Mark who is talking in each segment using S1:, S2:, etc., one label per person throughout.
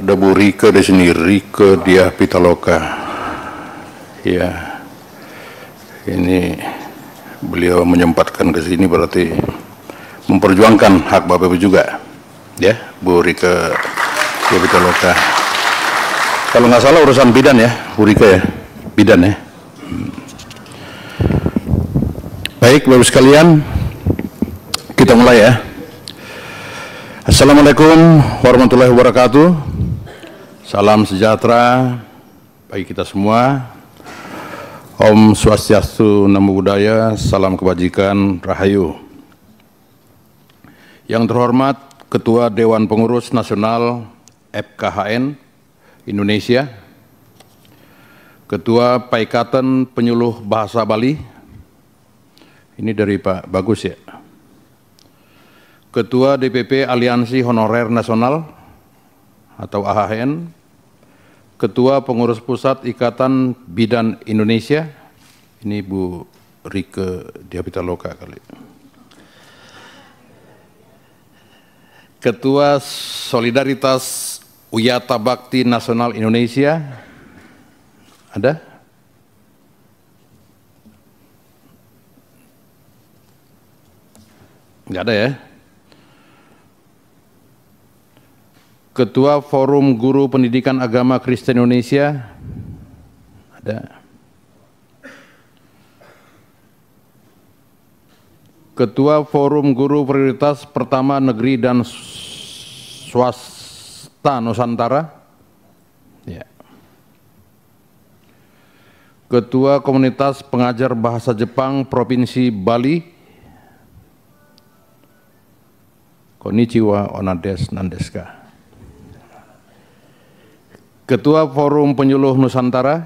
S1: Ada Bu Rike di sini, Rike Diah Pitaloka. Ya, ini beliau menyempatkan ke sini berarti memperjuangkan hak Bapak Ibu juga. Ya, Bu Rike Diah Pitaloka. Kalau nggak salah urusan bidan ya, Bu Rike ya, bidan ya. Baik, Bapak sekalian, kita mulai ya. Assalamualaikum warahmatullahi wabarakatuh. Salam sejahtera bagi kita semua. Om Swastiastu, Namo Buddhaya, salam kebajikan, Rahayu. Yang terhormat Ketua Dewan Pengurus Nasional FKHN Indonesia, Ketua Paikatan Penyuluh Bahasa Bali, ini dari Pak Bagus ya, Ketua DPP Aliansi Honorer Nasional atau AHN, Ketua Pengurus Pusat Ikatan Bidan Indonesia, ini Bu Rike Diah Pitaloka kali. Ketua Solidaritas Uyata Bakti Nasional Indonesia, ada? Enggak ada ya? Ketua Forum Guru Pendidikan Agama Kristen Indonesia, ada. Ketua Forum Guru Prioritas Pertama Negeri dan Swasta Nusantara, ya. Ketua Komunitas Pengajar Bahasa Jepang Provinsi Bali, Konnichiwa Onades Nandeska. Ketua Forum Penyuluh Nusantara,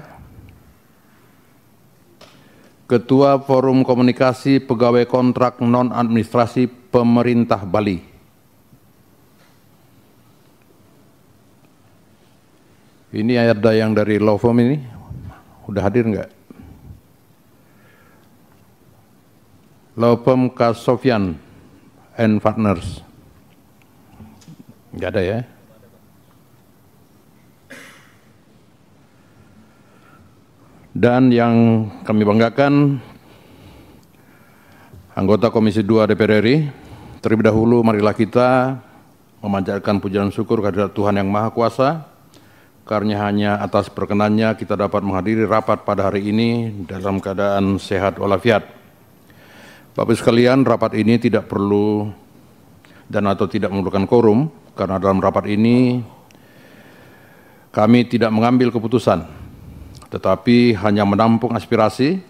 S1: Ketua Forum Komunikasi Pegawai Kontrak Non-Administrasi Pemerintah Bali. Ini ada yang dari law firm ini, udah hadir enggak? Law firm K. Sofyan and Partners. Enggak ada ya? Dan yang kami banggakan, anggota Komisi 2 DPR RI, terlebih dahulu marilah kita memanjatkan pujian syukur kehadirat Tuhan Yang Maha Kuasa, karena hanya atas perkenannya kita dapat menghadiri rapat pada hari ini dalam keadaan sehat walafiat. Bapak sekalian, rapat ini tidak perlu dan atau tidak memerlukan quorum, karena dalam rapat ini kami tidak mengambil keputusan, tetapi hanya menampung aspirasi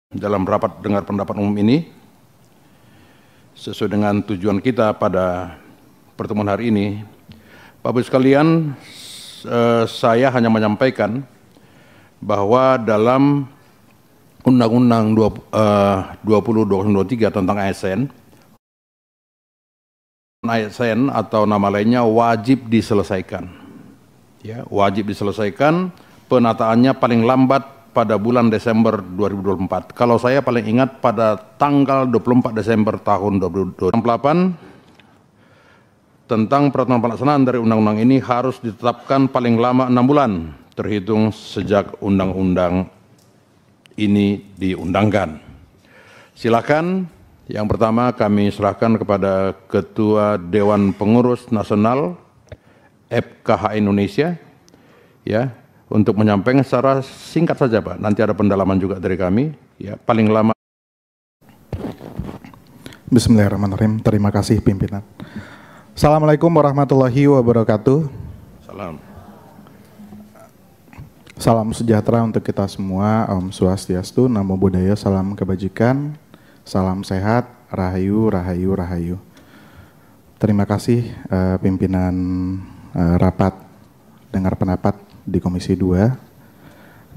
S1: dalam rapat dengar pendapat umum ini sesuai dengan tujuan kita pada pertemuan hari ini. Bapak sekalian, saya hanya menyampaikan bahwa dalam Undang-Undang 2023 tentang ASN atau nama lainnya wajib diselesaikan. Ya, wajib diselesaikan, penataannya paling lambat pada bulan Desember 2024. Kalau saya paling ingat pada tanggal 24 Desember tahun 2028 tentang peraturan pelaksanaan dari undang-undang ini harus ditetapkan paling lama 6 bulan terhitung sejak undang-undang ini diundangkan. Silakan, yang pertama kami serahkan kepada Ketua Dewan Pengurus Nasional FKH Indonesia, ya, untuk menyampaikan secara singkat saja, Pak. Nanti ada pendalaman juga dari kami, ya, paling lama.
S2: Bismillahirrahmanirrahim. Terima kasih pimpinan. Assalamualaikum warahmatullahi wabarakatuh.
S1: Salam.
S2: Salam sejahtera untuk kita semua. Om Swastiastu, Namo Buddhaya, salam kebajikan, salam sehat, Rahayu, Rahayu, Rahayu. Terima kasih pimpinan rapat dengar pendapat di Komisi 2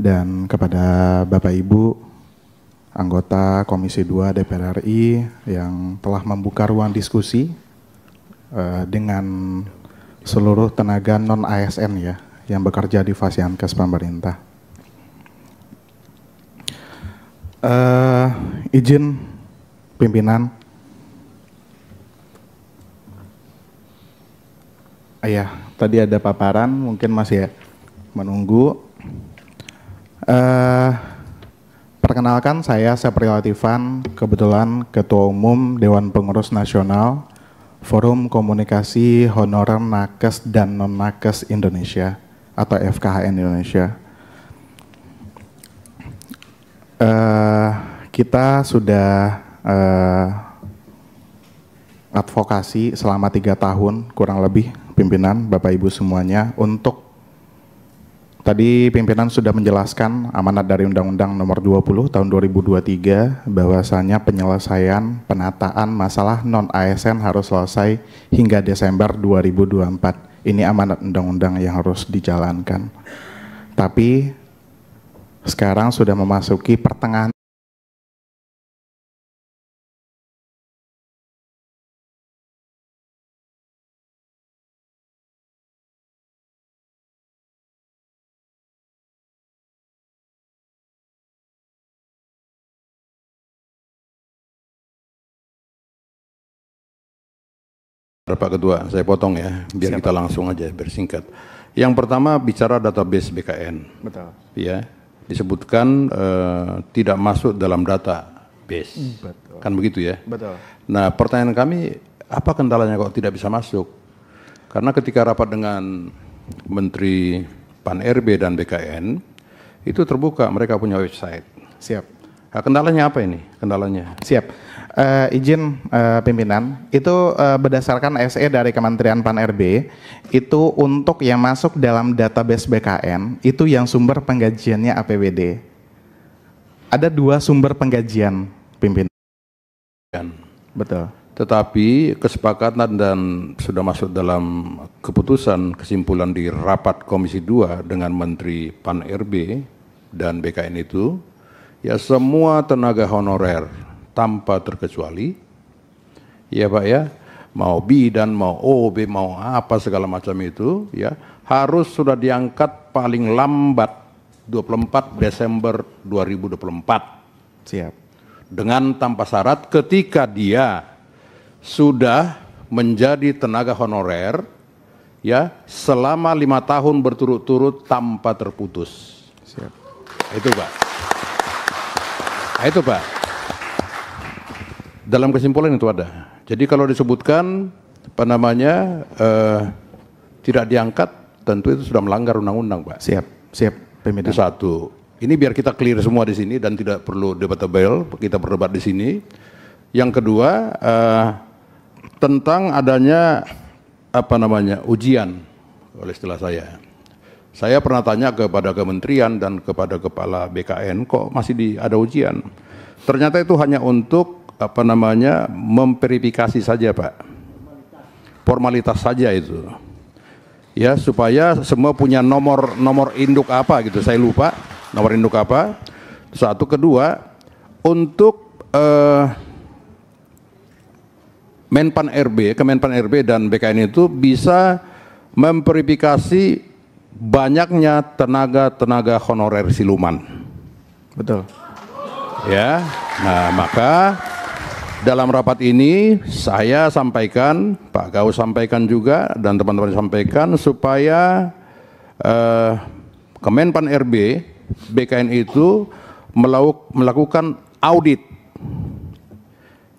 S2: dan kepada Bapak Ibu anggota Komisi 2 DPR RI yang telah membuka ruang diskusi dengan seluruh tenaga non-ASN ya yang bekerja di Fasiankes pemerintah. Izin pimpinan. Ya, tadi ada paparan, mungkin masih menunggu. Perkenalkan, saya Sepri Latifan, kebetulan Ketua Umum Dewan Pengurus Nasional Forum Komunikasi Honorer Nakes dan Non-Nakes Indonesia atau FKHN Indonesia. Kita sudah advokasi selama 3 tahun kurang lebih, pimpinan, Bapak Ibu semuanya, untuk tadi pimpinan sudah menjelaskan amanat dari Undang-Undang Nomor 20 Tahun 2023 bahwasanya penyelesaian penataan masalah non-ASN harus selesai hingga Desember 2024. Ini amanat undang-undang yang harus dijalankan. Tapi sekarang sudah memasuki pertengahan
S1: Pak Ketua, saya potong ya, biar
S2: Siap.
S1: kita langsung aja bersingkat. Yang pertama bicara database BKN.
S2: Betul.
S1: Ya, disebutkan tidak masuk dalam database.
S2: Betul.
S1: Kan begitu ya?
S2: Betul.
S1: Nah, pertanyaan kami, apa kendalanya kok tidak bisa masuk? Karena ketika rapat dengan Menteri Pan-RB dan BKN, itu terbuka, mereka punya website.
S2: Siap.
S1: Nah, kendalanya apa ini? Kendalanya?
S2: Siap. Izin pimpinan, itu berdasarkan SE dari Kementerian Pan-RB, itu untuk yang masuk dalam database BKN, itu yang sumber penggajiannya APBD. Ada 2 sumber penggajian, pimpinan.
S1: Betul. Tetapi kesepakatan dan sudah masuk dalam keputusan kesimpulan di rapat Komisi 2 dengan Menteri Pan-RB dan BKN itu, ya semua tenaga honorer tanpa terkecuali, ya Pak ya, mau bidan, mau OB, mau apa segala macam itu, ya harus sudah diangkat paling lambat 24 Desember 2024.
S2: Siap.
S1: Dengan tanpa syarat ketika dia sudah menjadi tenaga honorer, ya selama 5 tahun berturut-turut tanpa terputus.
S2: Siap.
S1: Itu Pak. Itu Pak. Dalam kesimpulan itu ada. Jadi kalau disebutkan apa namanya tidak diangkat, tentu itu sudah melanggar undang-undang, Pak.
S2: Siap, siap, pimpinan.
S1: Itu satu. Ini biar kita clear semua di sini dan tidak perlu debatable, kita berdebat di sini. Yang kedua tentang adanya apa namanya ujian, oleh istilah saya. Saya pernah tanya kepada kementerian dan kepada kepala BKN, kok masih ada ujian? Ternyata itu hanya untuk apa namanya memverifikasi saja Pak, formalitas saja itu ya, supaya semua punya nomor induk apa gitu, saya lupa nomor induk apa. Satu. Kedua, untuk Kemenpan RB dan BKN itu bisa memverifikasi banyaknya tenaga honorer siluman.
S2: Betul.
S1: Ya, nah maka dalam rapat ini saya sampaikan, Pak Gau sampaikan juga, dan teman-teman sampaikan supaya Kemenpan RB, BKN itu melakukan audit,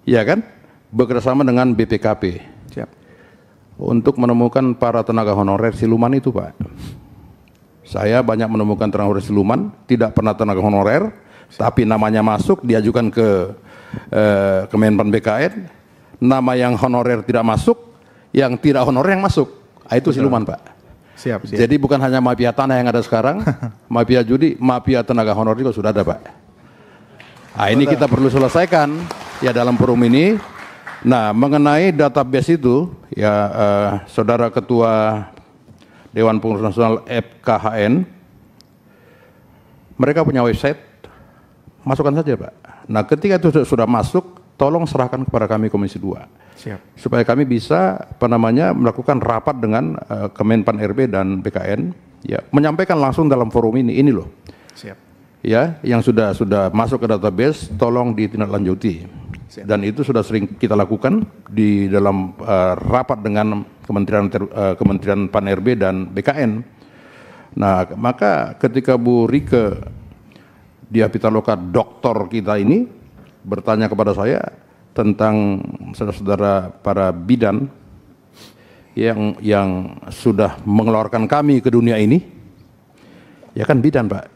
S1: ya kan, bekerjasama dengan BPKP.
S2: Siap.
S1: Untuk menemukan para tenaga honorer siluman itu Pak. Saya banyak menemukan tenaga honorer siluman, tidak pernah tenaga honorer, tapi namanya masuk, diajukan ke Kemenpan BKN, nama yang honorer tidak masuk, yang tidak honorer yang masuk. Itu siluman Pak.
S2: Siap, siap.
S1: Jadi bukan hanya mafia tanah yang ada sekarang, mafia judi, mafia tenaga honorer juga sudah ada Pak. Nah ini kita perlu selesaikan ya dalam forum ini. Nah mengenai database itu, ya Saudara Ketua Dewan Pengurus Nasional FKHN, mereka punya website, masukkan saja Pak. Nah ketika itu sudah masuk, tolong serahkan kepada kami Komisi 2.
S2: Siap.
S1: Supaya kami bisa apa namanya melakukan rapat dengan Kemenpan RB dan BKN, ya menyampaikan langsung dalam forum ini loh.
S2: Siap.
S1: ya yang sudah masuk ke database tolong ditindaklanjuti. Dan itu sudah sering kita lakukan di dalam rapat dengan Kementerian Pan-RB dan BKN. Nah, maka ketika Bu Rike Diah Pitaloka doktor kita ini bertanya kepada saya tentang saudara-saudara para bidan yang sudah mengeluarkan kami ke dunia ini, ya kan bidan Pak,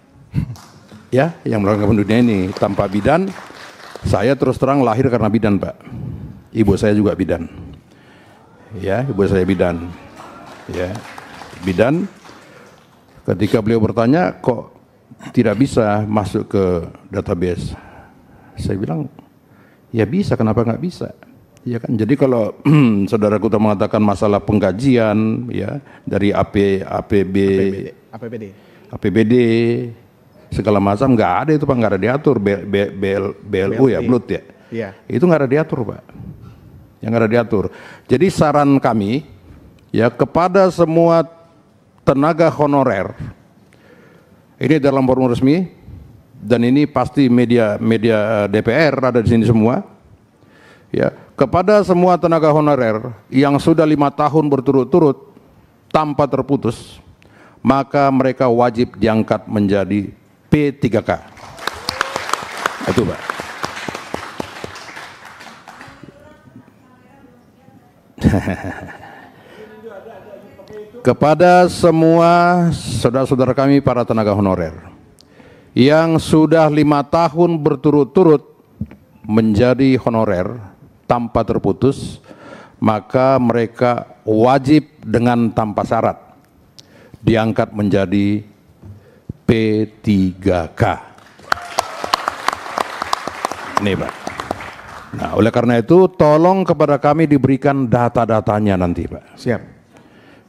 S1: ya yang mengeluarkan dunia ini. Tanpa bidan, saya terus terang lahir karena bidan Pak. Ibu saya juga bidan, ya ibu saya bidan, ya bidan. Ketika beliau bertanya kok tidak bisa masuk ke database, saya bilang ya bisa, kenapa nggak bisa? Ya kan, jadi kalau saudaraku tak mengatakan masalah penggajian ya dari APBD segala macam nggak ada itu Pak, nggak ada diatur. BLU ya, BLUT ya, iya. Itu nggak ada diatur Pak, yang nggak ada diatur. Jadi saran kami ya kepada semua tenaga honorer, ini dalam forum resmi dan ini pasti media DPR ada di sini semua. Ya, kepada semua tenaga honorer yang sudah 5 tahun berturut-turut tanpa terputus, maka mereka wajib diangkat menjadi P3K. Itu Pak. Kepada semua saudara-saudara kami para tenaga honorer yang sudah 5 tahun berturut-turut menjadi honorer tanpa terputus, maka mereka wajib dengan tanpa syarat diangkat menjadi P3K. Ini Pak. Nah, oleh karena itu tolong kepada kami diberikan data-datanya nanti Pak.
S2: Siap.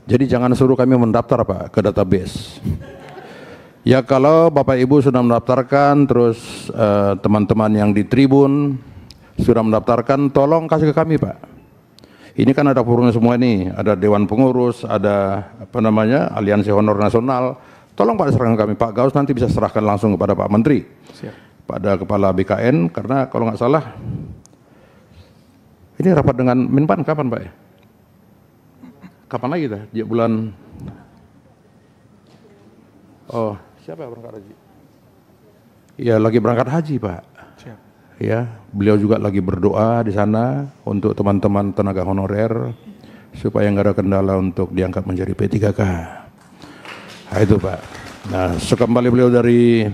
S1: Jadi jangan suruh kami mendaftar Pak ke database. Ya kalau Bapak Ibu sudah mendaftarkan, terus teman-teman yang di tribun sudah mendaftarkan, tolong kasih ke kami Pak. Ini kan ada forumnya semua ini, ada Dewan Pengurus, ada Aliansi Honor Nasional. Tolong Pak serahkan kami, Pak Gaus nanti bisa serahkan langsung kepada Pak Menteri. Siap. Pada Kepala BKN, karena kalau nggak salah, ini rapat dengan Menpan kapan Pak ya? Kapan lagi dah? Di bulan, oh siapa yang berangkat haji? Ya lagi berangkat haji Pak. Siap. Ya, beliau juga lagi berdoa di sana untuk teman-teman tenaga honorer supaya nggak ada kendala untuk diangkat menjadi P3K. Nah, itu Pak. Nah, sekembali beliau dari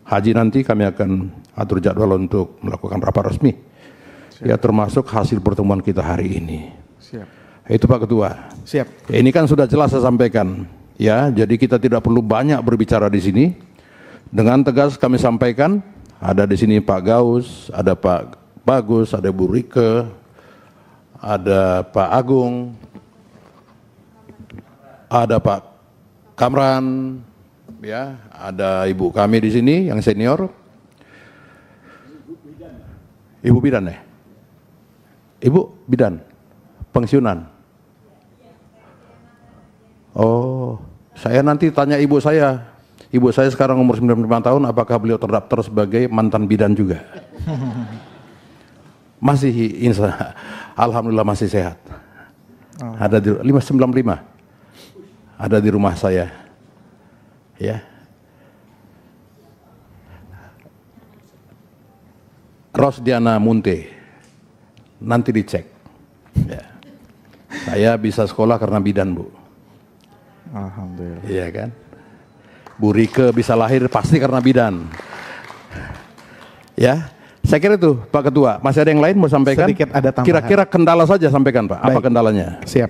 S1: haji nanti kami akan atur jadwal untuk melakukan rapat resmi. Siap. Ya termasuk hasil pertemuan kita hari ini. Siap. Itu Pak Ketua.
S2: Siap.
S1: Ini kan sudah jelas saya sampaikan. Ya, jadi kita tidak perlu banyak berbicara di sini. Dengan tegas kami sampaikan. Ada di sini Pak Gaus, ada Pak Bagus, ada Bu Rike, ada Pak Agung, ada Pak Kamran, ya, ada Ibu kami di sini yang senior. Ibu bidan ya? Ibu bidan, pensiunan. Oh, saya nanti tanya ibu saya. Ibu saya sekarang umur 95 tahun, apakah beliau terdaftar sebagai mantan bidan juga? Masih, alhamdulillah masih sehat. Oh. Ada di 595. Ada di rumah saya. Ya. Rosdiana Munte. Nanti dicek. Ya. Saya bisa sekolah karena bidan, Bu.
S2: Alhamdulillah.
S1: Iya kan? Bu Rike bisa lahir pasti karena bidan. Ya, saya kira itu Pak Ketua. Masih ada yang lain mau sampaikan?
S2: Sedikit ada tambahan.
S1: Kira-kira kendala saja sampaikan Pak. Baik. Apa kendalanya?
S2: Siap.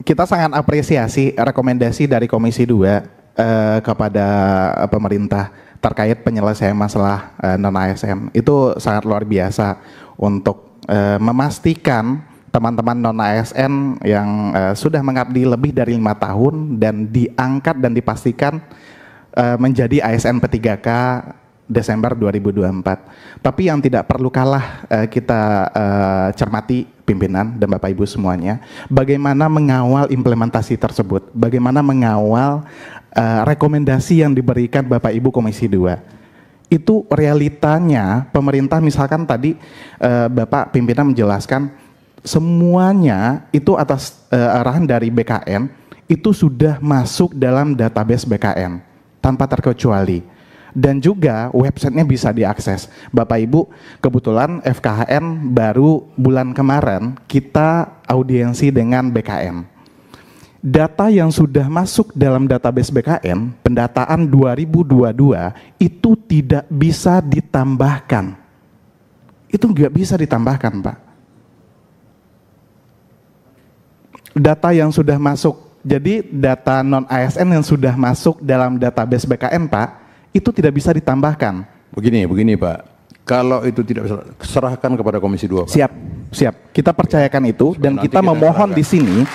S2: Kita sangat apresiasi rekomendasi dari Komisi 2 kepada pemerintah terkait penyelesaian masalah non-ASN. Itu sangat luar biasa untuk memastikan teman-teman non-ASN yang sudah mengabdi lebih dari 5 tahun dan diangkat dan dipastikan menjadi ASN P3K Desember 2024. Tapi yang tidak perlu kalah kita cermati pimpinan dan Bapak Ibu semuanya, bagaimana mengawal implementasi tersebut, bagaimana mengawal rekomendasi yang diberikan Bapak Ibu Komisi 2. Itu realitanya pemerintah, misalkan tadi Bapak pimpinan menjelaskan semuanya itu atas arahan dari BKN itu sudah masuk dalam database BKN tanpa terkecuali, dan juga websitenya bisa diakses. Bapak Ibu, kebetulan FKHN baru bulan kemarin kita audiensi dengan BKN. Data yang sudah masuk dalam database BKN, pendataan 2022 itu tidak bisa ditambahkan. Itu nggak bisa ditambahkan, Pak. Data yang sudah masuk, jadi data non-ASN yang sudah masuk dalam database BKN, Pak, itu tidak bisa ditambahkan.
S1: Begini Pak. Kalau itu tidak bisa, serahkan kepada Komisi 2, Pak.
S2: Siap. Kita percayakan itu, dan kita memohon di sini,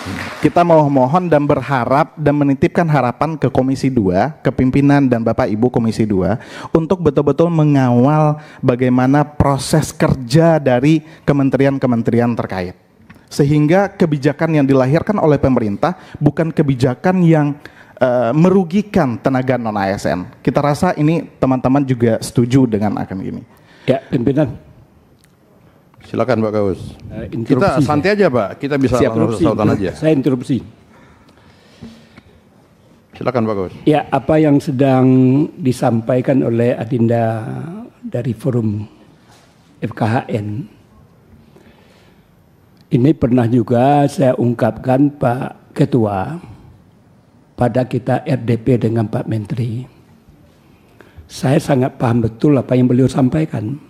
S2: kita memohon dan berharap dan menitipkan harapan ke Komisi 2, ke pimpinan dan Bapak Ibu Komisi 2, untuk betul-betul mengawal bagaimana proses kerja dari kementerian-kementerian terkait. Sehingga kebijakan yang dilahirkan oleh pemerintah bukan kebijakan yang merugikan tenaga non-ASN. Kita rasa ini teman-teman juga setuju dengan akan ini.
S3: Ya, pimpinan.
S1: Silakan Pak Gaus. Kita santai aja Pak, kita bisa langsung sautan aja.
S3: Saya interupsi.
S1: Silakan Pak Gaus.
S3: Ya, apa yang sedang disampaikan oleh Adinda dari forum FKHN, ini pernah juga saya ungkapkan Pak Ketua pada kita RDP dengan Pak Menteri. Saya sangat paham betul apa yang beliau sampaikan.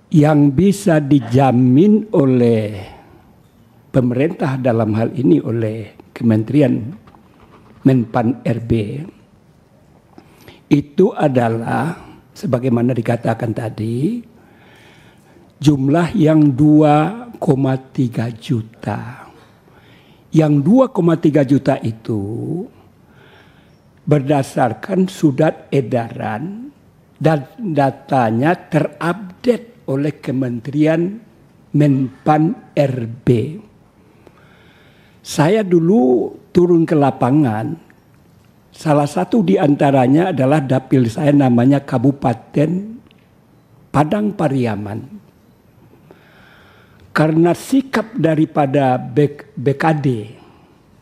S3: Yang bisa dijamin oleh pemerintah dalam hal ini oleh Kementerian Menpan RB itu adalah sebagaimana dikatakan tadi, jumlah yang 2,3 juta. Yang 2,3 juta itu berdasarkan surat edaran dan datanya terupdate oleh Kementerian Menpan RB. Saya dulu turun ke lapangan, salah satu di antaranya adalah dapil saya namanya Kabupaten Padang Pariaman. Karena sikap daripada BKD,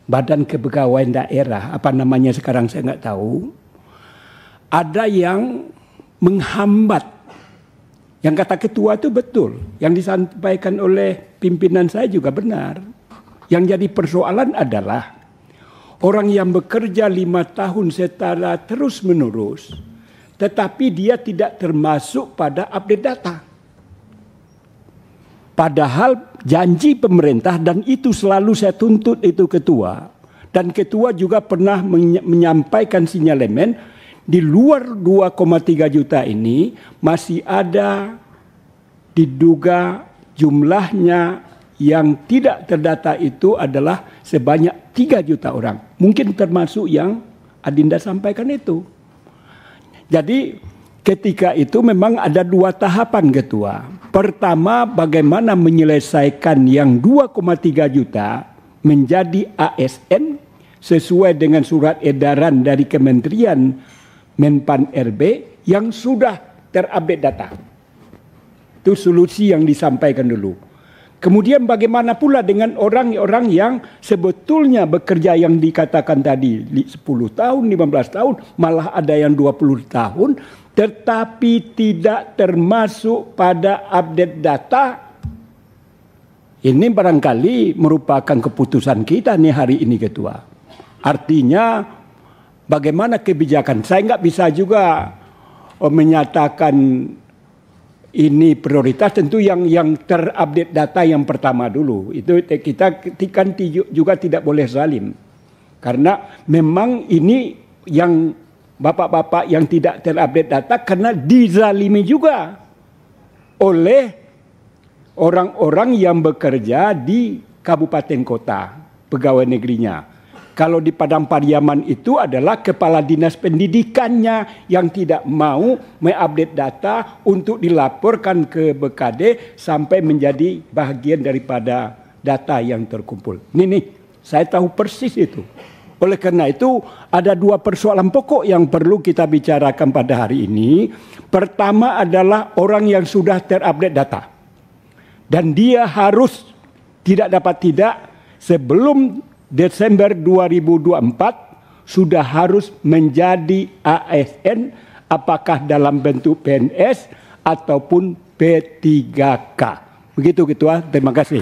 S3: Badan Kepegawaian Daerah, apa namanya sekarang saya nggak tahu, ada yang menghambat. Yang kata ketua itu betul, yang disampaikan oleh pimpinan saya juga benar. Yang jadi persoalan adalah orang yang bekerja 5 tahun secara terus menerus, tetapi dia tidak termasuk pada update data. Padahal janji pemerintah, dan itu selalu saya tuntut itu ketua. Dan ketua juga pernah menyampaikan sinyalemen, di luar 2,3 juta ini masih ada diduga jumlahnya yang tidak terdata itu adalah sebanyak 3 juta orang. Mungkin termasuk yang Adinda sampaikan itu. Jadi ketika itu memang ada 2 tahapan ketua. Pertama, bagaimana menyelesaikan yang 2,3 juta menjadi ASN sesuai dengan surat edaran dari Kementerian Menpan RB yang sudah terupdate data. Itu solusi yang disampaikan dulu. Kemudian bagaimana pula dengan orang-orang yang sebetulnya bekerja yang dikatakan tadi 10 tahun, 15 tahun, malah ada yang 20 tahun, tetapi tidak termasuk pada update data. Ini barangkali merupakan keputusan kita nih hari ini ketua. Artinya bagaimana kebijakan, saya nggak bisa juga menyatakan ini prioritas, tentu yang terupdate data yang pertama dulu. Itu kita kan juga tidak boleh zalim. Karena memang ini yang bapak-bapak yang tidak terupdate data karena dizalimi juga oleh orang-orang yang bekerja di kabupaten kota, pegawai negerinya. kalau di Padang Pariaman itu adalah kepala dinas pendidikannya yang tidak mau mengupdate data untuk dilaporkan ke BKD sampai menjadi bagian daripada data yang terkumpul. Ini saya tahu persis itu. Oleh karena itu ada dua persoalan pokok yang perlu kita bicarakan pada hari ini. Pertama adalah orang yang sudah terupdate data. Dan dia harus tidak dapat tidak sebelum Desember 2024 sudah harus menjadi ASN, apakah dalam bentuk PNS ataupun P3K. Begitu Ketua, terima kasih.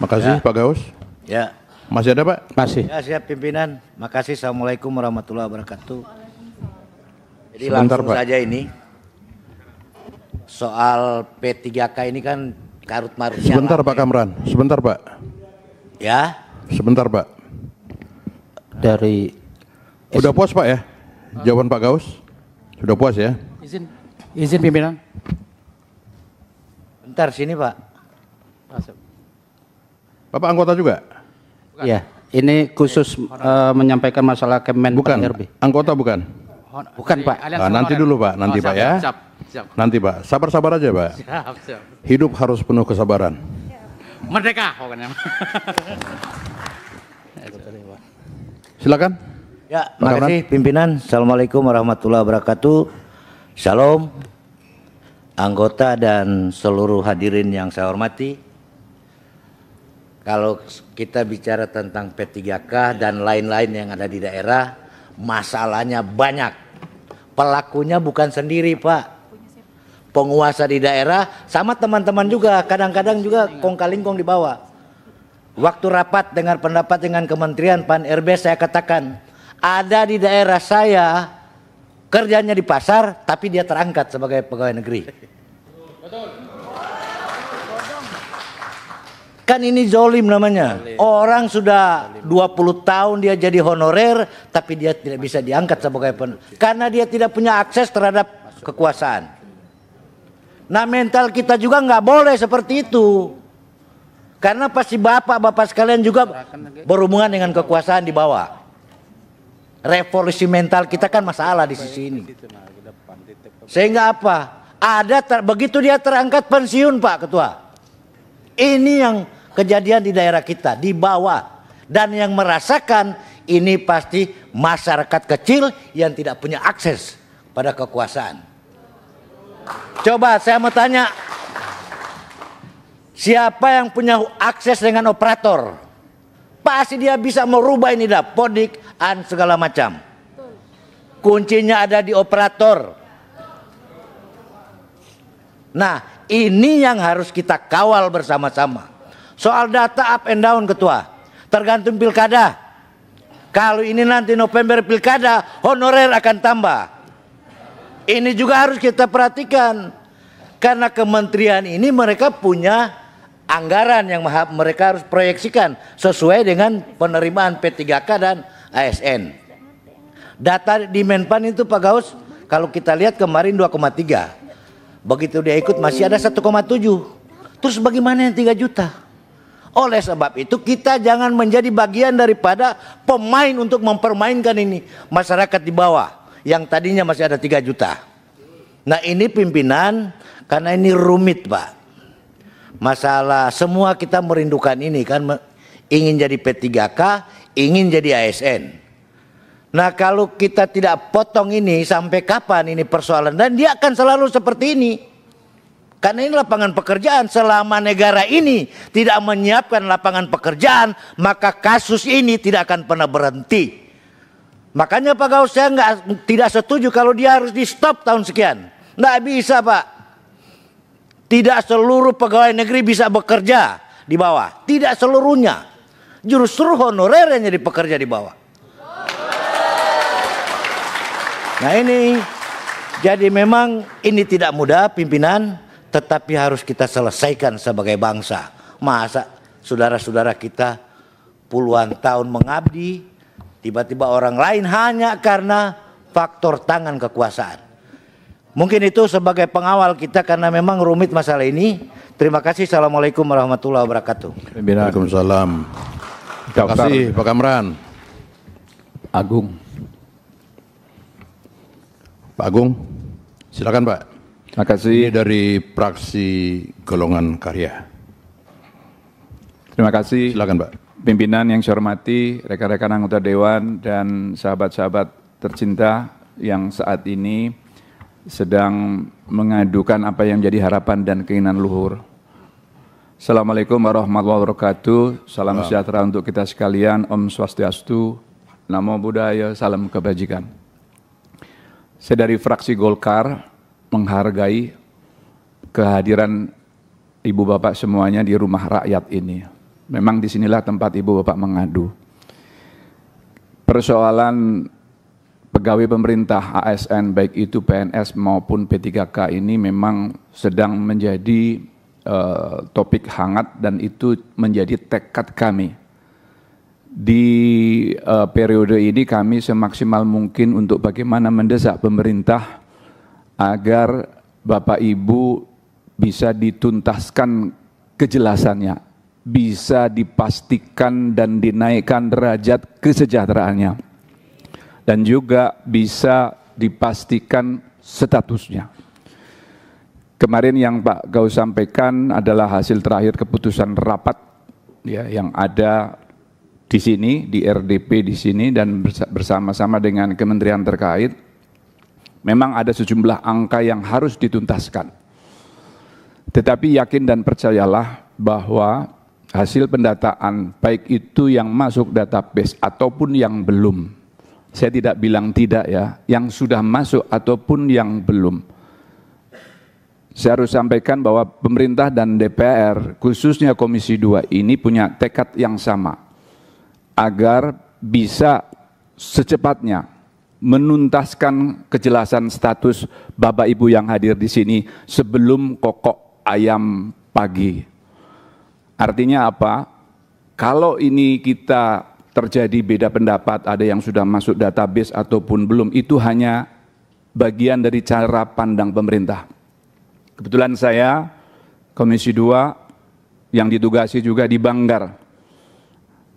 S1: Makasih Pak Gaus.
S4: Ya.
S1: Masih ada Pak?
S3: Masih.
S4: Ya, siap pimpinan. Makasih. Assalamualaikum warahmatullahi wabarakatuh. Jadi
S1: Sebentar,
S4: langsung
S1: Pak.
S4: saja ini. Soal P3K ini kan karut marutnya.
S1: Sebentar Pak Kamran, sebentar Pak.
S4: Ya.
S1: Sebentar Pak.
S5: Dari
S1: Udah puas Pak ya? Jawaban Pak Gaus? Sudah puas ya?
S5: izin pimpinan.
S4: Bentar sini Pak.
S1: Bapak anggota juga?
S5: Ya, ini khusus menyampaikan masalah Kemen
S1: Bukan,
S5: RB.
S1: anggota bukan?
S5: Bukan Pak.
S1: Nah, nanti dulu Pak, nanti Pak ya. Nanti Pak, sabar-sabar aja Pak. Hidup harus penuh kesabaran.
S5: Merdeka pokoknya.
S1: Silakan.
S4: Ya,
S1: Pak
S4: makasih pimpinan. Assalamualaikum warahmatullahi wabarakatuh. Shalom. Anggota dan seluruh hadirin yang saya hormati. Kalau kita bicara tentang P3K dan lain-lain yang ada di daerah, masalahnya banyak. Pelakunya bukan sendiri Pak. Penguasa di daerah sama teman-teman juga, kadang-kadang juga kong-kalingkong di bawah. Waktu rapat dengar pendapat dengan Kementerian Pan RB, saya katakan, ada di daerah saya kerjanya di pasar tapi dia terangkat sebagai pegawai negeri. Kan ini zolim namanya. Orang sudah 20 tahun dia jadi honorer tapi dia tidak bisa diangkat sebagai karena dia tidak punya akses terhadap kekuasaan. Nah, mental kita juga nggak boleh seperti itu. Karena pasti bapak-bapak sekalian juga berhubungan dengan kekuasaan di bawah. Revolusi mental kita kan masalah di sisi ini. Sehingga apa? Begitu dia terangkat pensiun Pak Ketua. Ini yang kejadian di daerah kita, di bawah. Dan yang merasakan ini pasti masyarakat kecil yang tidak punya akses pada kekuasaan. Coba saya mau tanya, siapa yang punya akses dengan operator? Pasti dia bisa merubah ini dah, podik, segala macam. Kuncinya ada di operator. Nah, ini yang harus kita kawal bersama-sama. Soal data up and down Ketua, tergantung pilkada. Kalau ini nanti November pilkada, honorer akan tambah. Ini juga harus kita perhatikan. Karena kementerian ini mereka punya anggaran yang mereka harus proyeksikan sesuai dengan penerimaan P3K dan ASN. Data di Menpan itu Pak Gaus, kalau kita lihat kemarin 2,3. Begitu dia ikut masih ada 1,7. Terus bagaimana yang 3 juta? Oleh sebab itu kita jangan menjadi bagian daripada pemain untuk mempermainkan ini masyarakat di bawah yang tadinya masih ada 3 juta. Nah, ini pimpinan, karena ini rumit Pak. Masalah semua kita merindukan ini kan, ingin jadi P3K, ingin jadi ASN. Nah, kalau kita tidak potong ini sampai kapan ini persoalan, dan dia akan selalu seperti ini. Karena ini lapangan pekerjaan, selama negara ini tidak menyiapkan lapangan pekerjaan, maka kasus ini tidak akan pernah berhenti. Makanya Pak Gaus, saya tidak setuju kalau dia harus di stop tahun sekian. Nggak bisa Pak. Tidak seluruh pegawai negeri bisa bekerja di bawah. Tidak seluruhnya. Justru honorer yang jadi pekerja di bawah. Nah ini, jadi memang ini tidak mudah pimpinan, tetapi harus kita selesaikan sebagai bangsa. Masa saudara-saudara kita puluhan tahun mengabdi, tiba-tiba orang lain hanya karena faktor tangan kekuasaan. Mungkin itu sebagai pengawal kita karena memang rumit masalah ini. Terima kasih. Assalamualaikum warahmatullahi wabarakatuh.
S1: Waalaikumsalam. Terima kasih Pak Kamran.
S6: Agung.
S1: Pak Agung, silakan Pak.
S6: Terima kasih.
S1: Ini dari fraksi Golongan Karya.
S6: Terima kasih.
S1: Silakan Pak.
S6: Pimpinan yang saya hormati, rekan-rekan anggota Dewan dan sahabat-sahabat tercinta yang saat ini sedang mengadukan apa yang menjadi harapan dan keinginan luhur. Assalamualaikum warahmatullahi wabarakatuh. Salam sejahtera untuk kita sekalian. Om Swastiastu. Namo Buddhaya. Salam kebajikan. Saya dari fraksi Golkar menghargai kehadiran ibu bapak semuanya di rumah rakyat ini. Memang disinilah tempat ibu bapak mengadu. Persoalan pegawai pemerintah ASN baik itu PNS maupun P3K ini memang sedang menjadi topik hangat dan itu menjadi tekad kami. Di periode ini kami semaksimal mungkin untuk bagaimana mendesak pemerintah agar Bapak Ibu bisa dituntaskan kejelasannya, bisa dipastikan dan dinaikkan derajat kesejahteraannya, dan juga bisa dipastikan statusnya. Kemarin yang Pak Gaus sampaikan adalah hasil terakhir keputusan rapat ya, yang ada di sini, di RDP di sini, dan bersama-sama dengan kementerian terkait. Memang ada sejumlah angka yang harus dituntaskan. Tetapi yakin dan percayalah bahwa hasil pendataan, baik itu yang masuk database ataupun yang belum, saya tidak bilang tidak ya, yang sudah masuk ataupun yang belum, saya harus sampaikan bahwa pemerintah dan DPR, khususnya Komisi 2 ini punya tekad yang sama, agar bisa secepatnya menuntaskan kejelasan status Bapak Ibu yang hadir di sini sebelum kokok ayam pagi. Artinya apa? Kalau ini kita terjadi beda pendapat, ada yang sudah masuk database ataupun belum, itu hanya bagian dari cara pandang pemerintah. Kebetulan saya Komisi 2 yang ditugasi juga di Banggar.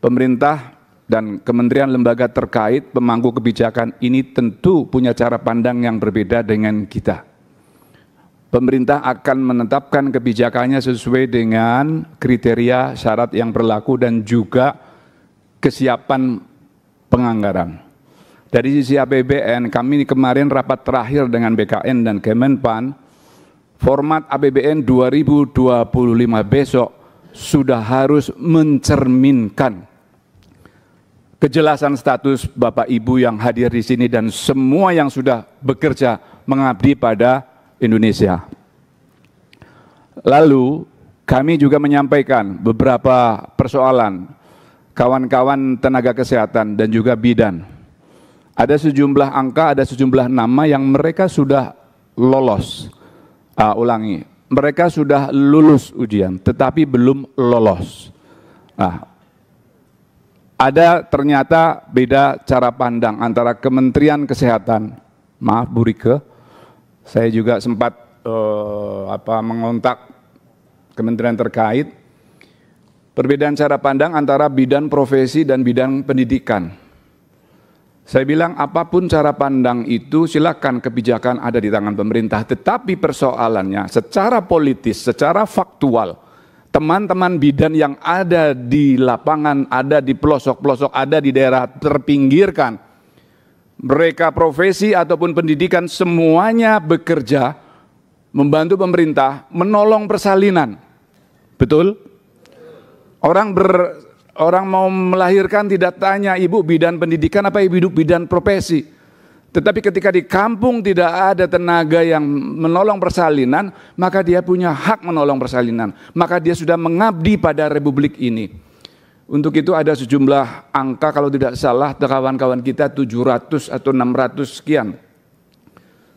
S6: Pemerintah dan kementerian lembaga terkait pemangku kebijakan ini tentu punya cara pandang yang berbeda dengan kita. Pemerintah akan menetapkan kebijakannya sesuai dengan kriteria syarat yang berlaku dan juga kesiapan penganggaran. Dari sisi APBN, kami kemarin rapat terakhir dengan BKN dan Kemenpan, format APBN 2025 besok sudah harus mencerminkan kejelasan status Bapak Ibu yang hadir di sini dan semua yang sudah bekerja mengabdi pada Indonesia. Lalu kami juga menyampaikan beberapa persoalan kawan-kawan tenaga kesehatan dan juga bidan. Ada sejumlah angka, ada sejumlah nama yang mereka sudah lolos. Mereka sudah lulus ujian tetapi belum lolos. Ada ternyata beda cara pandang antara Kementerian Kesehatan, maaf Bu Rike, saya juga sempat mengontak kementerian terkait, perbedaan cara pandang antara bidang profesi dan bidang pendidikan. Saya bilang apapun cara pandang itu silakan, kebijakan ada di tangan pemerintah, tetapi persoalannya secara politis, secara faktual, teman-teman bidan yang ada di lapangan, ada di pelosok-pelosok, ada di daerah terpinggirkan, mereka profesi ataupun pendidikan semuanya bekerja membantu pemerintah menolong persalinan. Betul? Orang mau melahirkan tidak tanya ibu bidan pendidikan apa ibu bidan profesi. Tetapi ketika di kampung tidak ada tenaga yang menolong persalinan, maka dia punya hak menolong persalinan. Maka dia sudah mengabdi pada republik ini. Untuk itu ada sejumlah angka kalau tidak salah kawan-kawan kita 700 atau 600 sekian.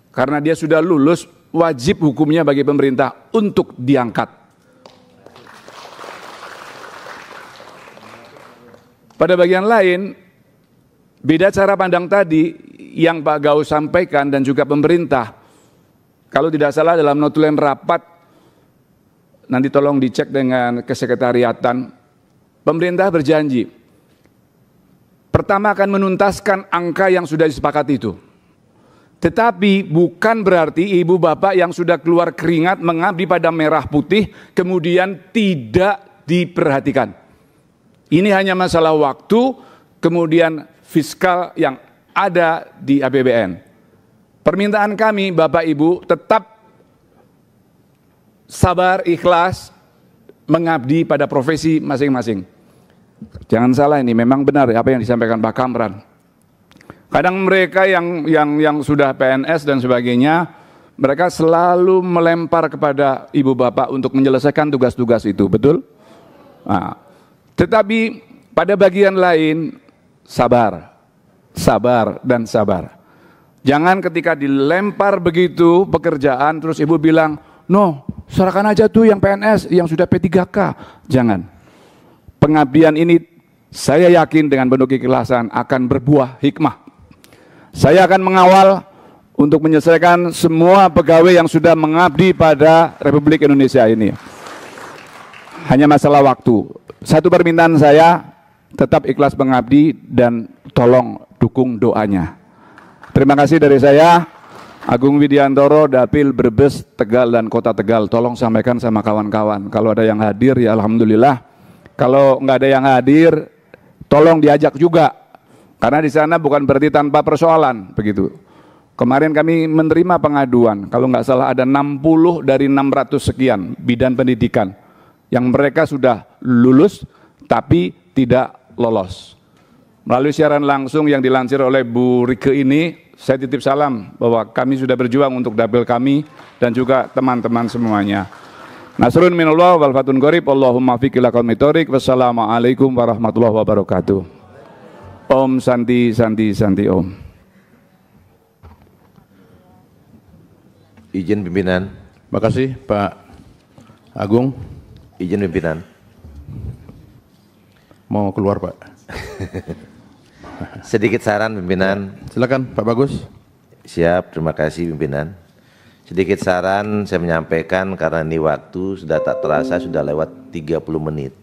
S6: Karena dia sudah lulus, wajib hukumnya bagi pemerintah untuk diangkat. Pada bagian lain, beda cara pandang tadi yang Pak Gaus sampaikan dan juga pemerintah. kalau tidak salah dalam notulen rapat, nanti tolong dicek dengan kesekretariatan, pemerintah berjanji, pertama akan menuntaskan angka yang sudah disepakati itu. Tetapi bukan berarti ibu bapak yang sudah keluar keringat mengabdi pada merah putih, kemudian tidak diperhatikan. Ini hanya masalah waktu, kemudian fiskal yang ada di APBN. Permintaan kami Bapak Ibu tetap sabar, ikhlas, mengabdi pada profesi masing-masing. Jangan salah, ini memang benar apa yang disampaikan Pak Kamran. Kadang mereka yang sudah PNS dan sebagainya, mereka selalu melempar kepada ibu bapak untuk menyelesaikan tugas-tugas itu, betul? Nah, tetapi pada bagian lain, sabar, sabar, dan sabar. Jangan ketika dilempar begitu pekerjaan, terus ibu bilang, no, serahkan aja tuh yang PNS, yang sudah P3K. Jangan. Pengabdian ini, saya yakin dengan penuh keikhlasan akan berbuah hikmah. Saya akan mengawal untuk menyelesaikan semua pegawai yang sudah mengabdi pada Republik Indonesia ini. Hanya masalah waktu. Satu permintaan saya, tetap ikhlas mengabdi dan tolong dukung doanya. Terima kasih dari saya, Agung Widiantoro, Dapil Brebes, Tegal, dan Kota Tegal. Tolong sampaikan sama kawan-kawan. Kalau ada yang hadir, ya alhamdulillah. Kalau nggak ada yang hadir, tolong diajak juga. Karena di sana bukan berarti tanpa persoalan, begitu. Kemarin kami menerima pengaduan, kalau nggak salah ada 60 dari 600 sekian bidan pendidikan yang mereka sudah lulus tapi tidak lolos. Melalui siaran langsung yang dilansir oleh Bu Rike ini, saya titip salam bahwa kami sudah berjuang untuk dapil kami dan juga teman-teman semuanya. Nasrun minallah wal fatun qorib, Allahumma fiqh ila qaumit thoriq. Wassalamualaikum warahmatullahi wabarakatuh. Om Santi Santi Santi Om.
S7: Izin pimpinan.
S1: Makasih Pak Agung.
S7: Izin pimpinan.
S1: Mau keluar Pak?
S7: Sedikit saran pimpinan.
S1: Silakan Pak Bagus.
S7: Siap, terima kasih pimpinan. Sedikit saran saya menyampaikan karena ini waktu sudah tak terasa sudah lewat 30 menit.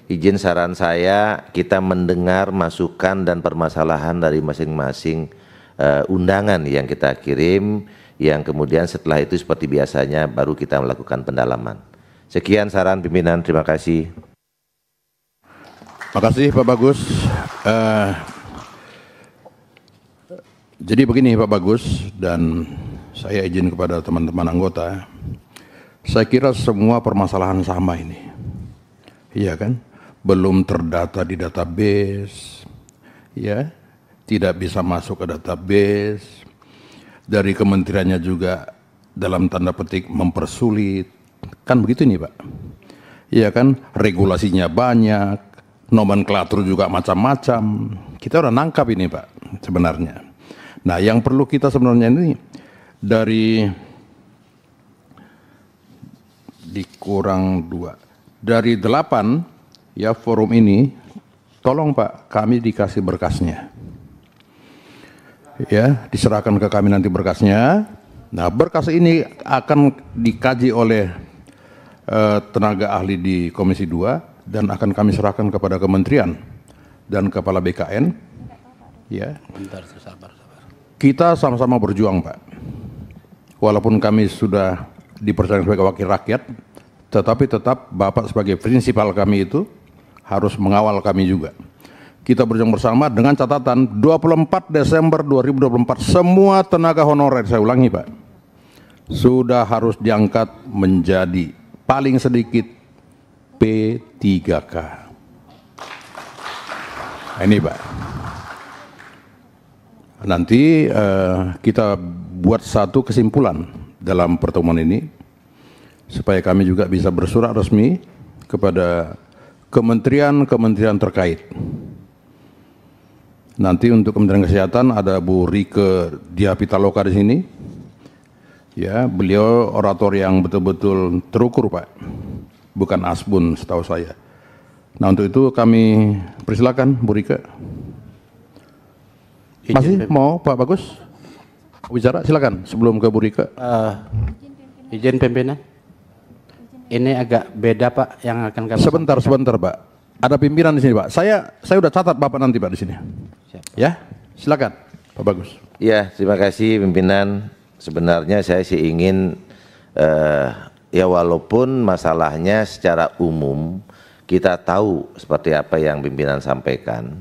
S7: Izin saran saya, kita mendengar masukan dan permasalahan dari masing-masing undangan yang kita kirim, yang kemudian setelah itu seperti biasanya baru kita melakukan pendalaman. Sekian saran pimpinan, terima kasih.
S1: Terima kasih Pak Bagus. Jadi begini Pak Bagus, dan saya izin kepada teman-teman anggota, saya kira semua permasalahan sama ini. Iya kan? Belum terdata di database, ya, tidak bisa masuk ke database, dari kementeriannya juga dalam tanda petik mempersulit, kan begitu nih Pak? Iya kan, regulasinya banyak, nomenklatur juga macam-macam, kita udah nangkap ini Pak sebenarnya. Nah yang perlu kita sebenarnya ini, dari dikurang 2, dari 8, ya forum ini, tolong Pak, kami dikasih berkasnya. Ya, diserahkan ke kami nanti berkasnya. Nah, berkas ini akan dikaji oleh tenaga ahli di Komisi 2 dan akan kami serahkan kepada kementerian dan kepala BKN. Ya. Kita sama-sama berjuang, Pak. Walaupun kami sudah dipercaya sebagai wakil rakyat, tetapi tetap Bapak sebagai prinsipal kami itu harus mengawal kami juga. Kita berjuang bersama dengan catatan 24 Desember 2024 semua tenaga honorer, saya ulangi Pak, sudah harus diangkat menjadi paling sedikit P3K. Ini Pak. Nanti kita buat satu kesimpulan dalam pertemuan ini supaya kami juga bisa bersurat resmi kepada kementerian-kementerian terkait. Nanti untuk Kementerian Kesehatan ada Bu Rike Diapitaloka di sini. Ya, beliau orator yang betul-betul terukur, Pak. Bukan asbun setahu saya. Nah, untuk itu kami persilakan Bu Rike. Masih mau Pak Bagus? Bicara silakan sebelum ke Bu Rika.
S5: Izin pimpinan. Ini agak beda Pak yang akan kami
S1: Sebentar Pak. Ada pimpinan di sini Pak. Saya udah catat Bapak nanti Pak di sini.
S5: Siap.
S1: Ya, silakan Pak Bagus.
S7: Ya, terima kasih pimpinan. Sebenarnya saya sih ingin ya walaupun masalahnya secara umum kita tahu seperti apa yang pimpinan sampaikan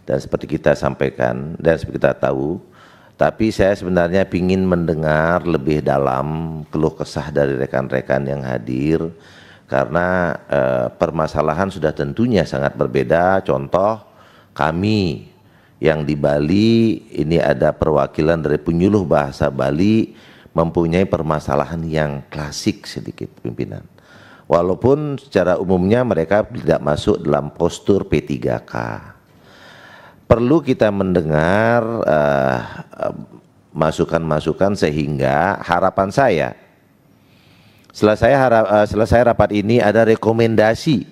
S7: dan seperti kita sampaikan dan seperti kita tahu, tapi saya sebenarnya ingin mendengar lebih dalam keluh kesah dari rekan-rekan yang hadir karena permasalahan sudah tentunya sangat berbeda. Contoh kami yang di Bali ini ada perwakilan dari penyuluh bahasa Bali mempunyai permasalahan yang klasik sedikit pimpinan. Walaupun secara umumnya mereka tidak masuk dalam postur P3K. Perlu kita mendengar masukan-masukan sehingga harapan saya selesai rapat ini ada rekomendasi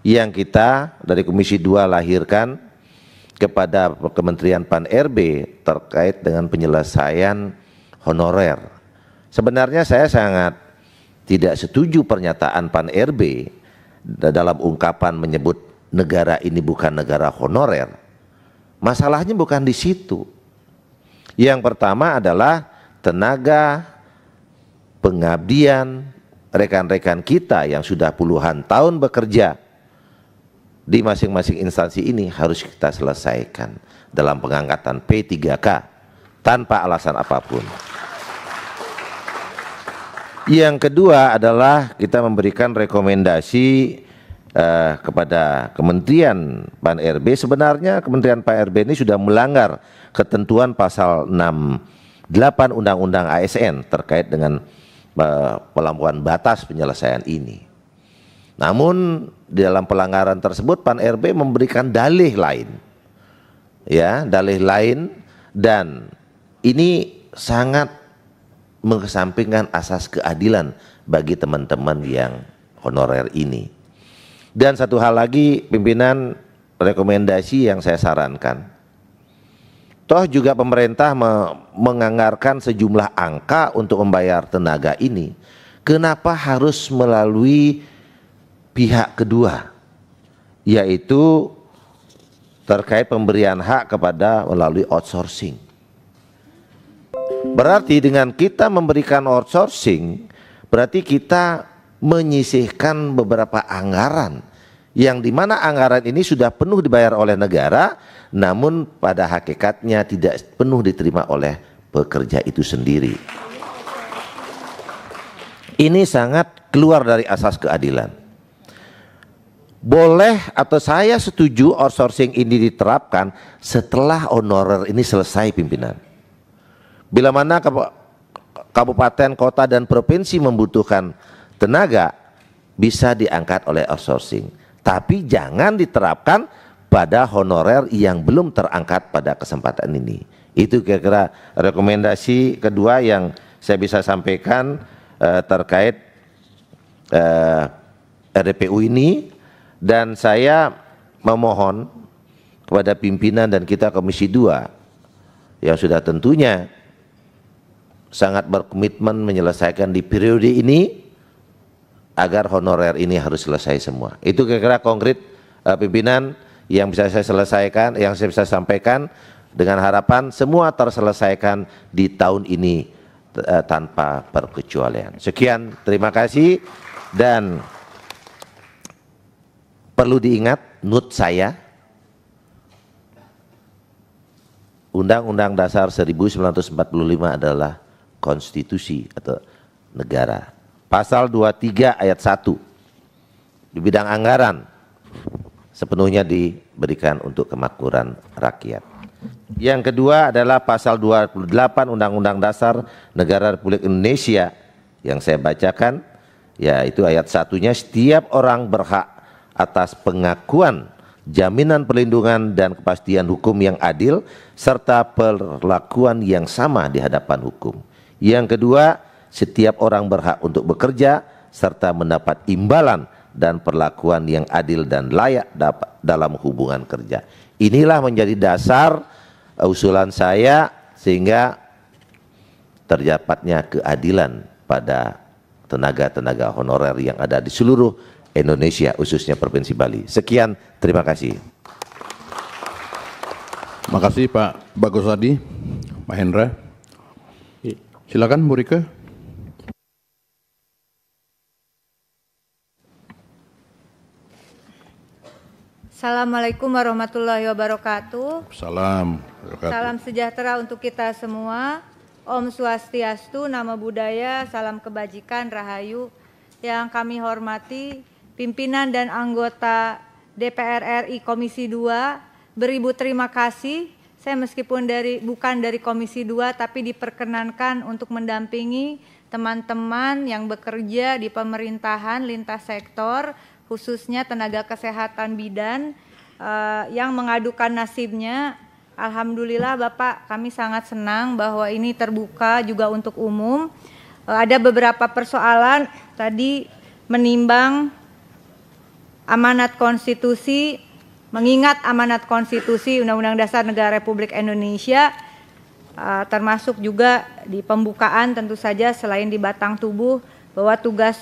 S7: yang kita dari Komisi 2 lahirkan kepada Kementerian Pan-RB terkait dengan penyelesaian honorer. Sebenarnya saya sangat tidak setuju pernyataan Pan-RB dalam ungkapan menyebut negara ini bukan negara honorer. Masalahnya bukan di situ. Yang pertama adalah tenaga pengabdian rekan-rekan kita yang sudah puluhan tahun bekerja di masing-masing instansi ini harus kita selesaikan dalam pengangkatan P3K tanpa alasan apapun. Yang kedua adalah kita memberikan rekomendasi kepada Kementerian Pan-RB. Sebenarnya Kementerian Pan-RB ini sudah melanggar ketentuan pasal 68 Undang-Undang ASN terkait dengan pelampaauan batas penyelesaian ini. Namun di dalam pelanggaran tersebut Pan-RB memberikan dalih lain. Ya, dalih lain, dan ini sangat mengesampingkan asas keadilan bagi teman-teman yang honorer ini. Dan satu hal lagi pimpinan, rekomendasi yang saya sarankan, toh juga pemerintah menganggarkan sejumlah angka untuk membayar tenaga ini, kenapa harus melalui pihak kedua, yaitu terkait pemberian hak kepada melalui outsourcing. Berarti dengan kita memberikan outsourcing, berarti kita menyisihkan beberapa anggaran yang dimana anggaran ini sudah penuh dibayar oleh negara, namun pada hakikatnya tidak penuh diterima oleh pekerja itu sendiri. Ini sangat keluar dari asas keadilan. Boleh atau saya setuju outsourcing ini diterapkan setelah honorer ini selesai pimpinan. Bila mana kabupaten, kota, dan provinsi membutuhkan tenaga, bisa diangkat oleh outsourcing. Tapi jangan diterapkan pada honorer yang belum terangkat pada kesempatan ini. Itu kira-kira rekomendasi kedua yang saya bisa sampaikan terkait RDPU ini. Dan saya memohon kepada pimpinan dan kita Komisi 2 yang sudah tentunya sangat berkomitmen menyelesaikan di periode ini, agar honorer ini harus selesai semua. Itu kira-kira konkret pimpinan yang bisa saya selesaikan, yang saya bisa sampaikan, dengan harapan semua terselesaikan di tahun ini tanpa perkecualian. Sekian, terima kasih, dan perlu diingat note saya, Undang-Undang Dasar 1945 adalah konstitusi atau negara. Pasal 23 ayat 1 di bidang anggaran sepenuhnya diberikan untuk kemakmuran rakyat. Yang kedua adalah pasal 28 Undang-Undang Dasar Negara Republik Indonesia yang saya bacakan, yaitu ayat 1-nya, setiap orang berhak atas pengakuan, jaminan perlindungan dan kepastian hukum yang adil serta perlakuan yang sama di hadapan hukum. Yang kedua, setiap orang berhak untuk bekerja serta mendapat imbalan dan perlakuan yang adil dan layak dalam hubungan kerja. Inilah menjadi dasar usulan saya, sehingga terdapatnya keadilan pada tenaga-tenaga honorer yang ada di seluruh Indonesia, khususnya Provinsi Bali. Sekian, terima kasih.
S1: Terima kasih Pak Bagus Adi, Pak Hendra. Silakan Bu Rike.
S8: Assalamualaikum warahmatullahi wabarakatuh.
S1: Salam.
S8: Salam sejahtera untuk kita semua. Om Swastiastu, Namo Buddhaya, salam kebajikan, rahayu. Yang kami hormati pimpinan dan anggota DPR RI Komisi 2, beribu terima kasih. Saya meskipun bukan dari Komisi 2 tapi diperkenankan untuk mendampingi teman-teman yang bekerja di pemerintahan lintas sektor, khususnya tenaga kesehatan bidan yang mengadukan nasibnya. Alhamdulillah Bapak, kami sangat senang bahwa ini terbuka juga untuk umum. Ada beberapa persoalan tadi menimbang amanat konstitusi, mengingat amanat konstitusi Undang-Undang Dasar Negara Republik Indonesia, termasuk juga di pembukaan tentu saja selain di batang tubuh bahwa tugas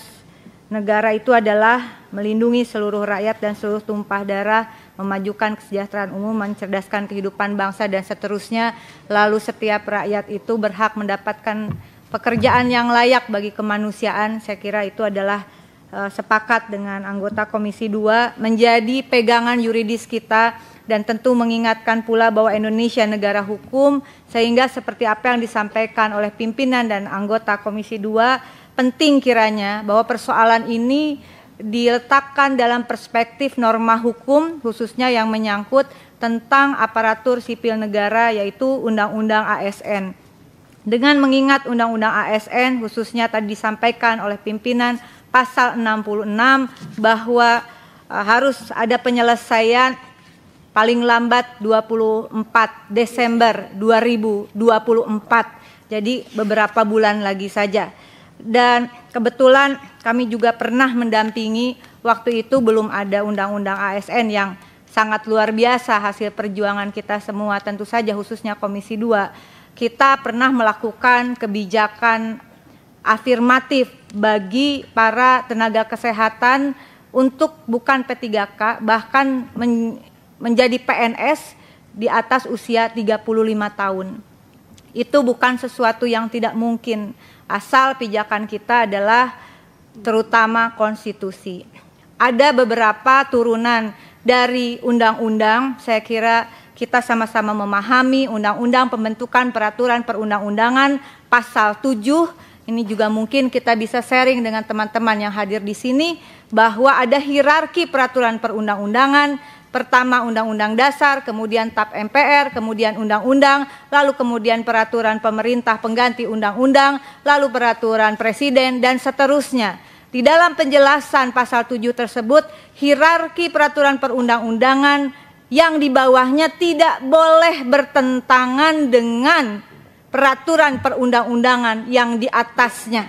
S8: negara itu adalah melindungi seluruh rakyat dan seluruh tumpah darah, memajukan kesejahteraan umum, mencerdaskan kehidupan bangsa dan seterusnya. Lalu setiap rakyat itu berhak mendapatkan pekerjaan yang layak bagi kemanusiaan. Saya kira itu adalah sepakat dengan anggota Komisi 2 menjadi pegangan yuridis kita, dan tentu mengingatkan pula bahwa Indonesia negara hukum, sehingga seperti apa yang disampaikan oleh pimpinan dan anggota Komisi 2, penting kiranya bahwa persoalan ini diletakkan dalam perspektif norma hukum, khususnya yang menyangkut tentang aparatur sipil negara, yaitu Undang-Undang ASN. Dengan mengingat Undang-Undang ASN, khususnya tadi disampaikan oleh pimpinan pasal 66 bahwa harus ada penyelesaian paling lambat 24 Desember 2024. Jadi beberapa bulan lagi saja. Dan kebetulan kami juga pernah mendampingi, waktu itu belum ada Undang-Undang ASN yang sangat luar biasa hasil perjuangan kita semua, tentu saja khususnya Komisi 2. Kita pernah melakukan kebijakan afirmatif bagi para tenaga kesehatan untuk bukan P3K, bahkan menjadi PNS di atas usia 35 tahun. Itu bukan sesuatu yang tidak mungkin, asal pijakan kita adalah terutama konstitusi. Ada beberapa turunan dari undang-undang, saya kira kita sama-sama memahami undang-undang pembentukan peraturan perundang-undangan pasal 7. Ini juga mungkin kita bisa sharing dengan teman-teman yang hadir di sini bahwa ada hierarki peraturan perundang-undangan. Pertama Undang-Undang Dasar, kemudian TAP MPR, kemudian Undang-Undang, lalu kemudian peraturan pemerintah pengganti Undang-Undang, lalu peraturan presiden, dan seterusnya. Di dalam penjelasan pasal 7 tersebut, hierarki peraturan perundang-undangan yang di bawahnya tidak boleh bertentangan dengan peraturan perundang-undangan yang di atasnya.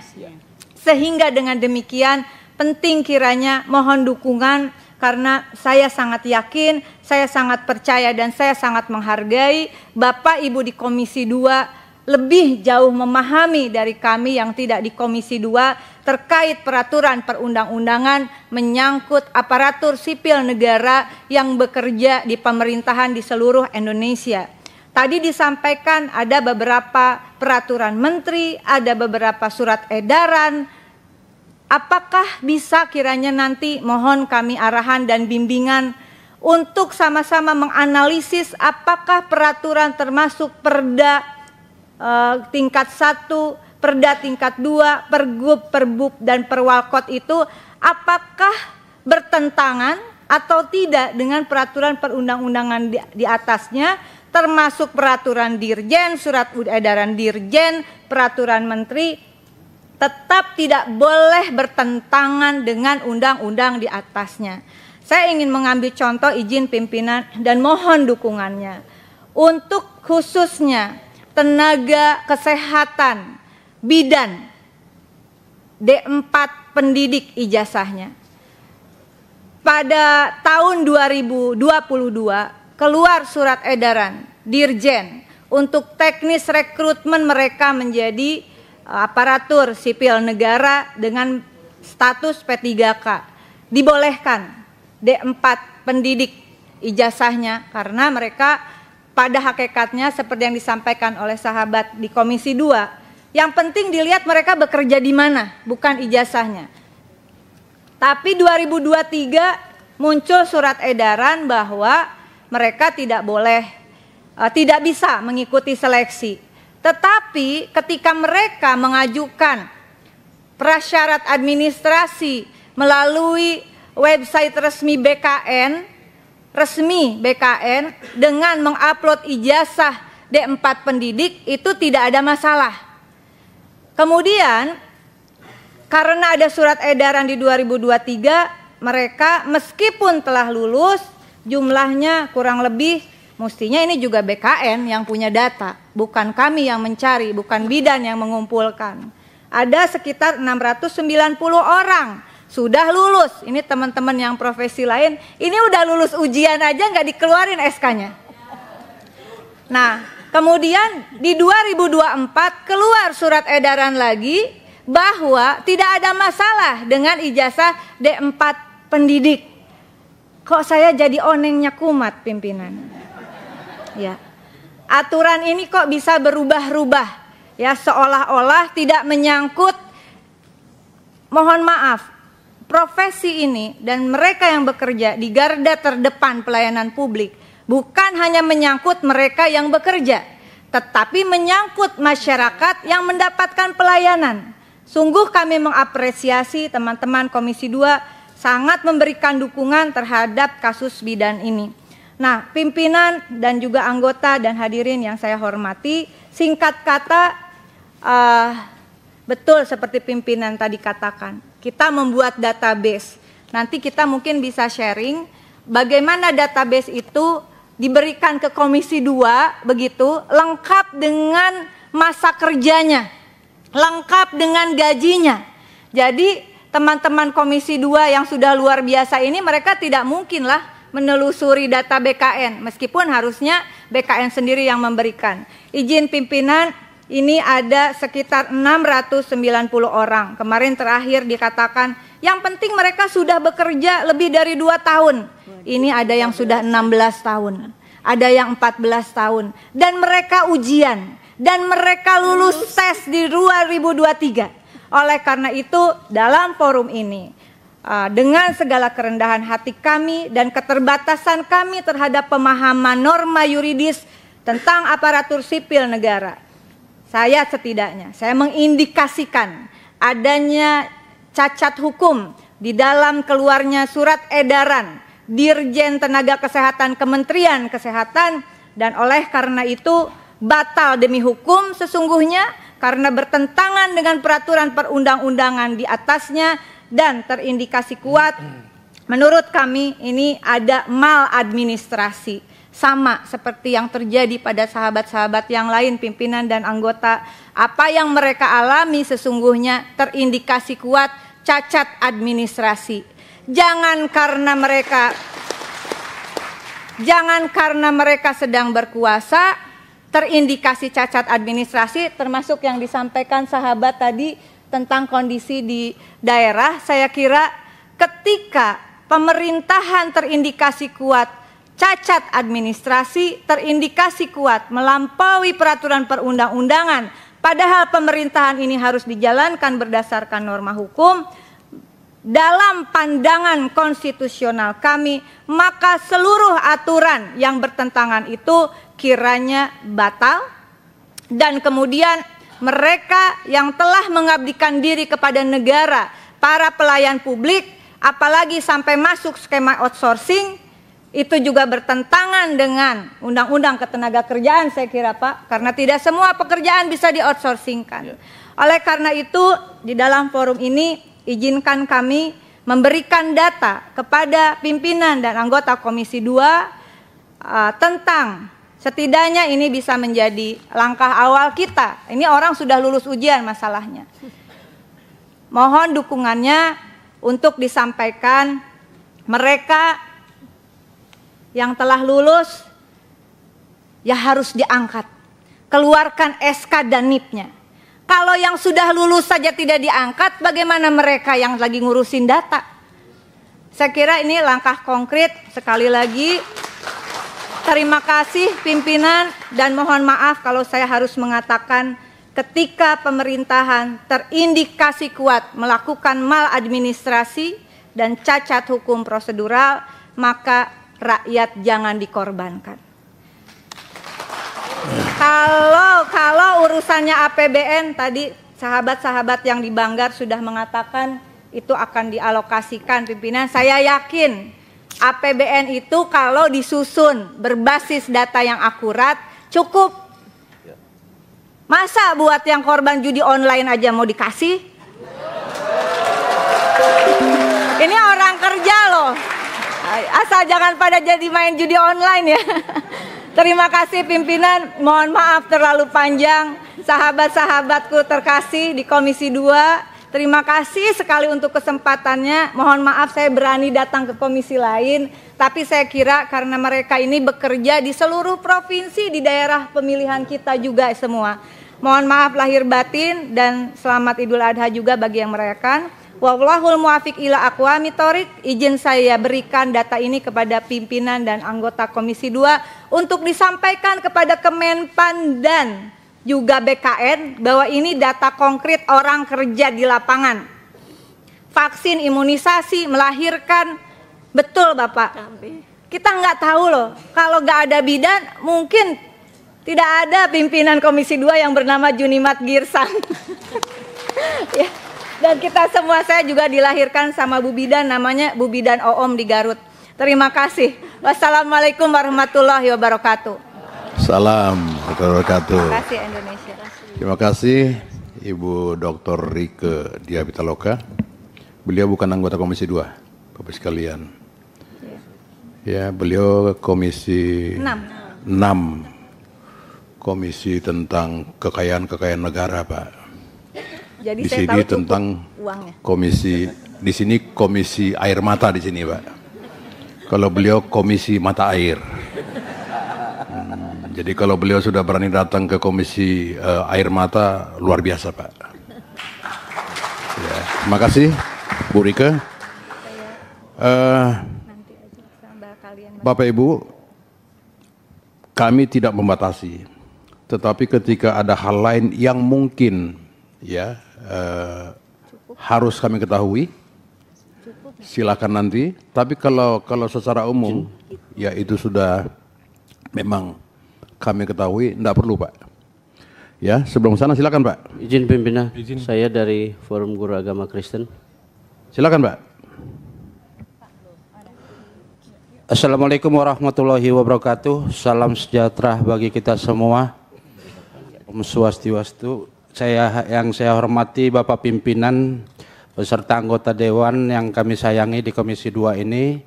S8: Sehingga dengan demikian penting kiranya mohon dukungan, karena saya sangat yakin, saya sangat percaya dan saya sangat menghargai Bapak Ibu di Komisi 2 lebih jauh memahami dari kami yang tidak di Komisi 2 terkait peraturan perundang-undangan menyangkut aparatur sipil negara yang bekerja di pemerintahan di seluruh Indonesia. Tadi disampaikan ada beberapa peraturan menteri, ada beberapa surat edaran. Apakah bisa kiranya nanti mohon kami arahan dan bimbingan untuk sama-sama menganalisis apakah peraturan termasuk Perda tingkat 1, Perda tingkat 2, Pergub, Perbub, dan Perwalkot itu apakah bertentangan atau tidak dengan peraturan perundang-undangan di atasnya, termasuk peraturan Dirjen, surat edaran Dirjen, peraturan Menteri, tetap tidak boleh bertentangan dengan undang-undang di atasnya. Saya ingin mengambil contoh, izin pimpinan dan mohon dukungannya. Untuk khususnya tenaga kesehatan bidan D4 pendidik ijazahnya. Pada tahun 2022 keluar surat edaran Dirjen untuk teknis rekrutmen mereka menjadi aparatur sipil negara dengan status P3K. Dibolehkan D4 pendidik ijazahnya karena mereka pada hakikatnya seperti yang disampaikan oleh sahabat di Komisi 2, yang penting dilihat mereka bekerja di mana, bukan ijazahnya. Tapi 2023 muncul surat edaran bahwa mereka tidak bisa mengikuti seleksi. Tetapi ketika mereka mengajukan prasyarat administrasi melalui website resmi BKN dengan mengupload ijazah D4 pendidik, itu tidak ada masalah. Kemudian karena ada surat edaran di 2023, mereka meskipun telah lulus jumlahnya kurang lebih, mestinya ini juga BKN yang punya data, bukan kami yang mencari, bukan bidan yang mengumpulkan. Ada sekitar 690 orang sudah lulus. Ini teman-teman yang profesi lain, ini udah lulus ujian aja nggak dikeluarin SK-nya. Nah, kemudian di 2024 keluar surat edaran lagi bahwa tidak ada masalah dengan ijazah D4 pendidik. Kok saya jadi onengnya kumat, pimpinan? Ya, aturan ini kok bisa berubah-ubah, ya, seolah-olah tidak menyangkut. Mohon maaf, profesi ini dan mereka yang bekerja di garda terdepan pelayanan publik bukan hanya menyangkut mereka yang bekerja, tetapi menyangkut masyarakat yang mendapatkan pelayanan. Sungguh kami mengapresiasi teman-teman Komisi 2 sangat memberikan dukungan terhadap kasus bidan ini. Nah, pimpinan dan juga anggota dan hadirin yang saya hormati, singkat kata, betul seperti pimpinan tadi katakan, kita membuat database. Nanti kita mungkin bisa sharing bagaimana database itu diberikan ke Komisi 2, begitu, lengkap dengan masa kerjanya, lengkap dengan gajinya. Jadi teman-teman Komisi 2 yang sudah luar biasa ini, mereka tidak mungkinlah menelusuri data BKN, meskipun harusnya BKN sendiri yang memberikan. Izin pimpinan, ini ada sekitar 690 orang. Kemarin terakhir dikatakan, yang penting mereka sudah bekerja lebih dari 2 tahun. Ini ada yang sudah 16 tahun, ada yang 14 tahun. Dan mereka ujian, dan mereka lulus tes di 2023. Oleh karena itu, dalam forum ini, dengan segala kerendahan hati kami dan keterbatasan kami terhadap pemahaman norma yuridis tentang aparatur sipil negara, saya mengindikasikan adanya cacat hukum di dalam keluarnya surat edaran Dirjen Tenaga Kesehatan Kementerian Kesehatan, dan oleh karena itu batal demi hukum sesungguhnya karena bertentangan dengan peraturan perundang-undangan di atasnya dan terindikasi kuat. Menurut kami ini ada maladministrasi, sama seperti yang terjadi pada sahabat-sahabat yang lain, pimpinan dan anggota. Apa yang mereka alami sesungguhnya terindikasi kuat cacat administrasi. Jangan karena mereka sedang berkuasa terindikasi cacat administrasi, termasuk yang disampaikan sahabat tadi tentang kondisi di daerah. Saya kira ketika pemerintahan terindikasi kuat cacat administrasi, terindikasi kuat melampaui peraturan perundang-undangan, padahal pemerintahan ini harus dijalankan berdasarkan norma hukum, dalam pandangan konstitusional kami, maka seluruh aturan yang bertentangan itu kiranya batal, dan kemudian mereka yang telah mengabdikan diri kepada negara, para pelayan publik, apalagi sampai masuk skema outsourcing, itu juga bertentangan dengan Undang-Undang Ketenagakerjaan, saya kira Pak, karena tidak semua pekerjaan bisa di-outsourcingkan. Oleh karena itu, di dalam forum ini izinkan kami memberikan data kepada pimpinan dan anggota Komisi 2 tentang, setidaknya ini bisa menjadi langkah awal kita. Ini orang sudah lulus ujian masalahnya. Mohon dukungannya untuk disampaikan mereka yang telah lulus ya harus diangkat. keluarkan SK dan NIP-nya. Kalau yang sudah lulus saja tidak diangkat, bagaimana mereka yang lagi ngurusin data? Saya kira ini langkah konkret. Sekali lagi, terima kasih pimpinan dan mohon maaf kalau saya harus mengatakan ketika pemerintahan terindikasi kuat melakukan maladministrasi dan cacat hukum prosedural, maka rakyat jangan dikorbankan. Kalau urusannya APBN tadi sahabat-sahabat yang di Banggar sudah mengatakan itu akan dialokasikan pimpinan. Saya yakin APBN itu kalau disusun berbasis data yang akurat cukup. Masa buat yang korban judi online aja mau dikasih? Ini orang kerja loh. Asal jangan pada jadi main judi online ya. Terima kasih pimpinan, mohon maaf terlalu panjang. Sahabat-sahabatku terkasih di Komisi 2, terima kasih sekali untuk kesempatannya. Mohon maaf saya berani datang ke komisi lain, tapi saya kira karena mereka ini bekerja di seluruh provinsi di daerah pemilihan kita juga semua. Mohon maaf lahir batin dan selamat Idul Adha juga bagi yang merayakan. Wallahul muwafiq ila aqwamit thoriq. Izin saya berikan data ini kepada pimpinan dan anggota Komisi 2 untuk disampaikan kepada Kemenpan dan juga BKN bahwa ini data konkret orang kerja di lapangan. Vaksin, imunisasi, melahirkan, betul Bapak. Kita nggak tahu loh, kalau nggak ada bidan mungkin tidak ada pimpinan Komisi 2 yang bernama Junimat Girsang. Ya. Dan kita semua, saya juga dilahirkan sama Bu Bidan, namanya Bu Bidan Oom di Garut. Terima kasih. Wassalamualaikum warahmatullahi wabarakatuh.
S1: Salam warahmatullahi wabarakatuh.
S8: Terima kasih Indonesia.
S1: Terima kasih Ibu Dr. Rike Diah Pitaloka. Beliau bukan anggota Komisi 2, Bapak sekalian. Ya, beliau Komisi 6. Komisi tentang kekayaan negara, Pak.
S8: Jadi
S1: di
S8: saya
S1: sini
S8: tahu
S1: tentang
S8: uangnya.
S1: komisi, di sini komisi air mata di sini, Pak. Kalau beliau komisi mata air. Jadi kalau beliau sudah berani datang ke komisi air mata, luar biasa, Pak. Ya, terima kasih, Bu Rike. Bapak Ibu, kami tidak membatasi, tetapi ketika ada hal lain yang mungkin ya harus kami ketahui, silakan nanti. Tapi kalau secara umum, ya itu sudah memang kami ketahui, tidak perlu, Pak. Ya, sebelum sana silakan, Pak.
S5: Izin pimpinan, saya dari Forum Guru Agama Kristen. Silakan, Pak. Assalamualaikum warahmatullahi wabarakatuh. Salam sejahtera bagi kita semua. Om Swastiastu. Yang saya hormati Bapak Pimpinan beserta anggota Dewan yang kami sayangi di Komisi 2 ini.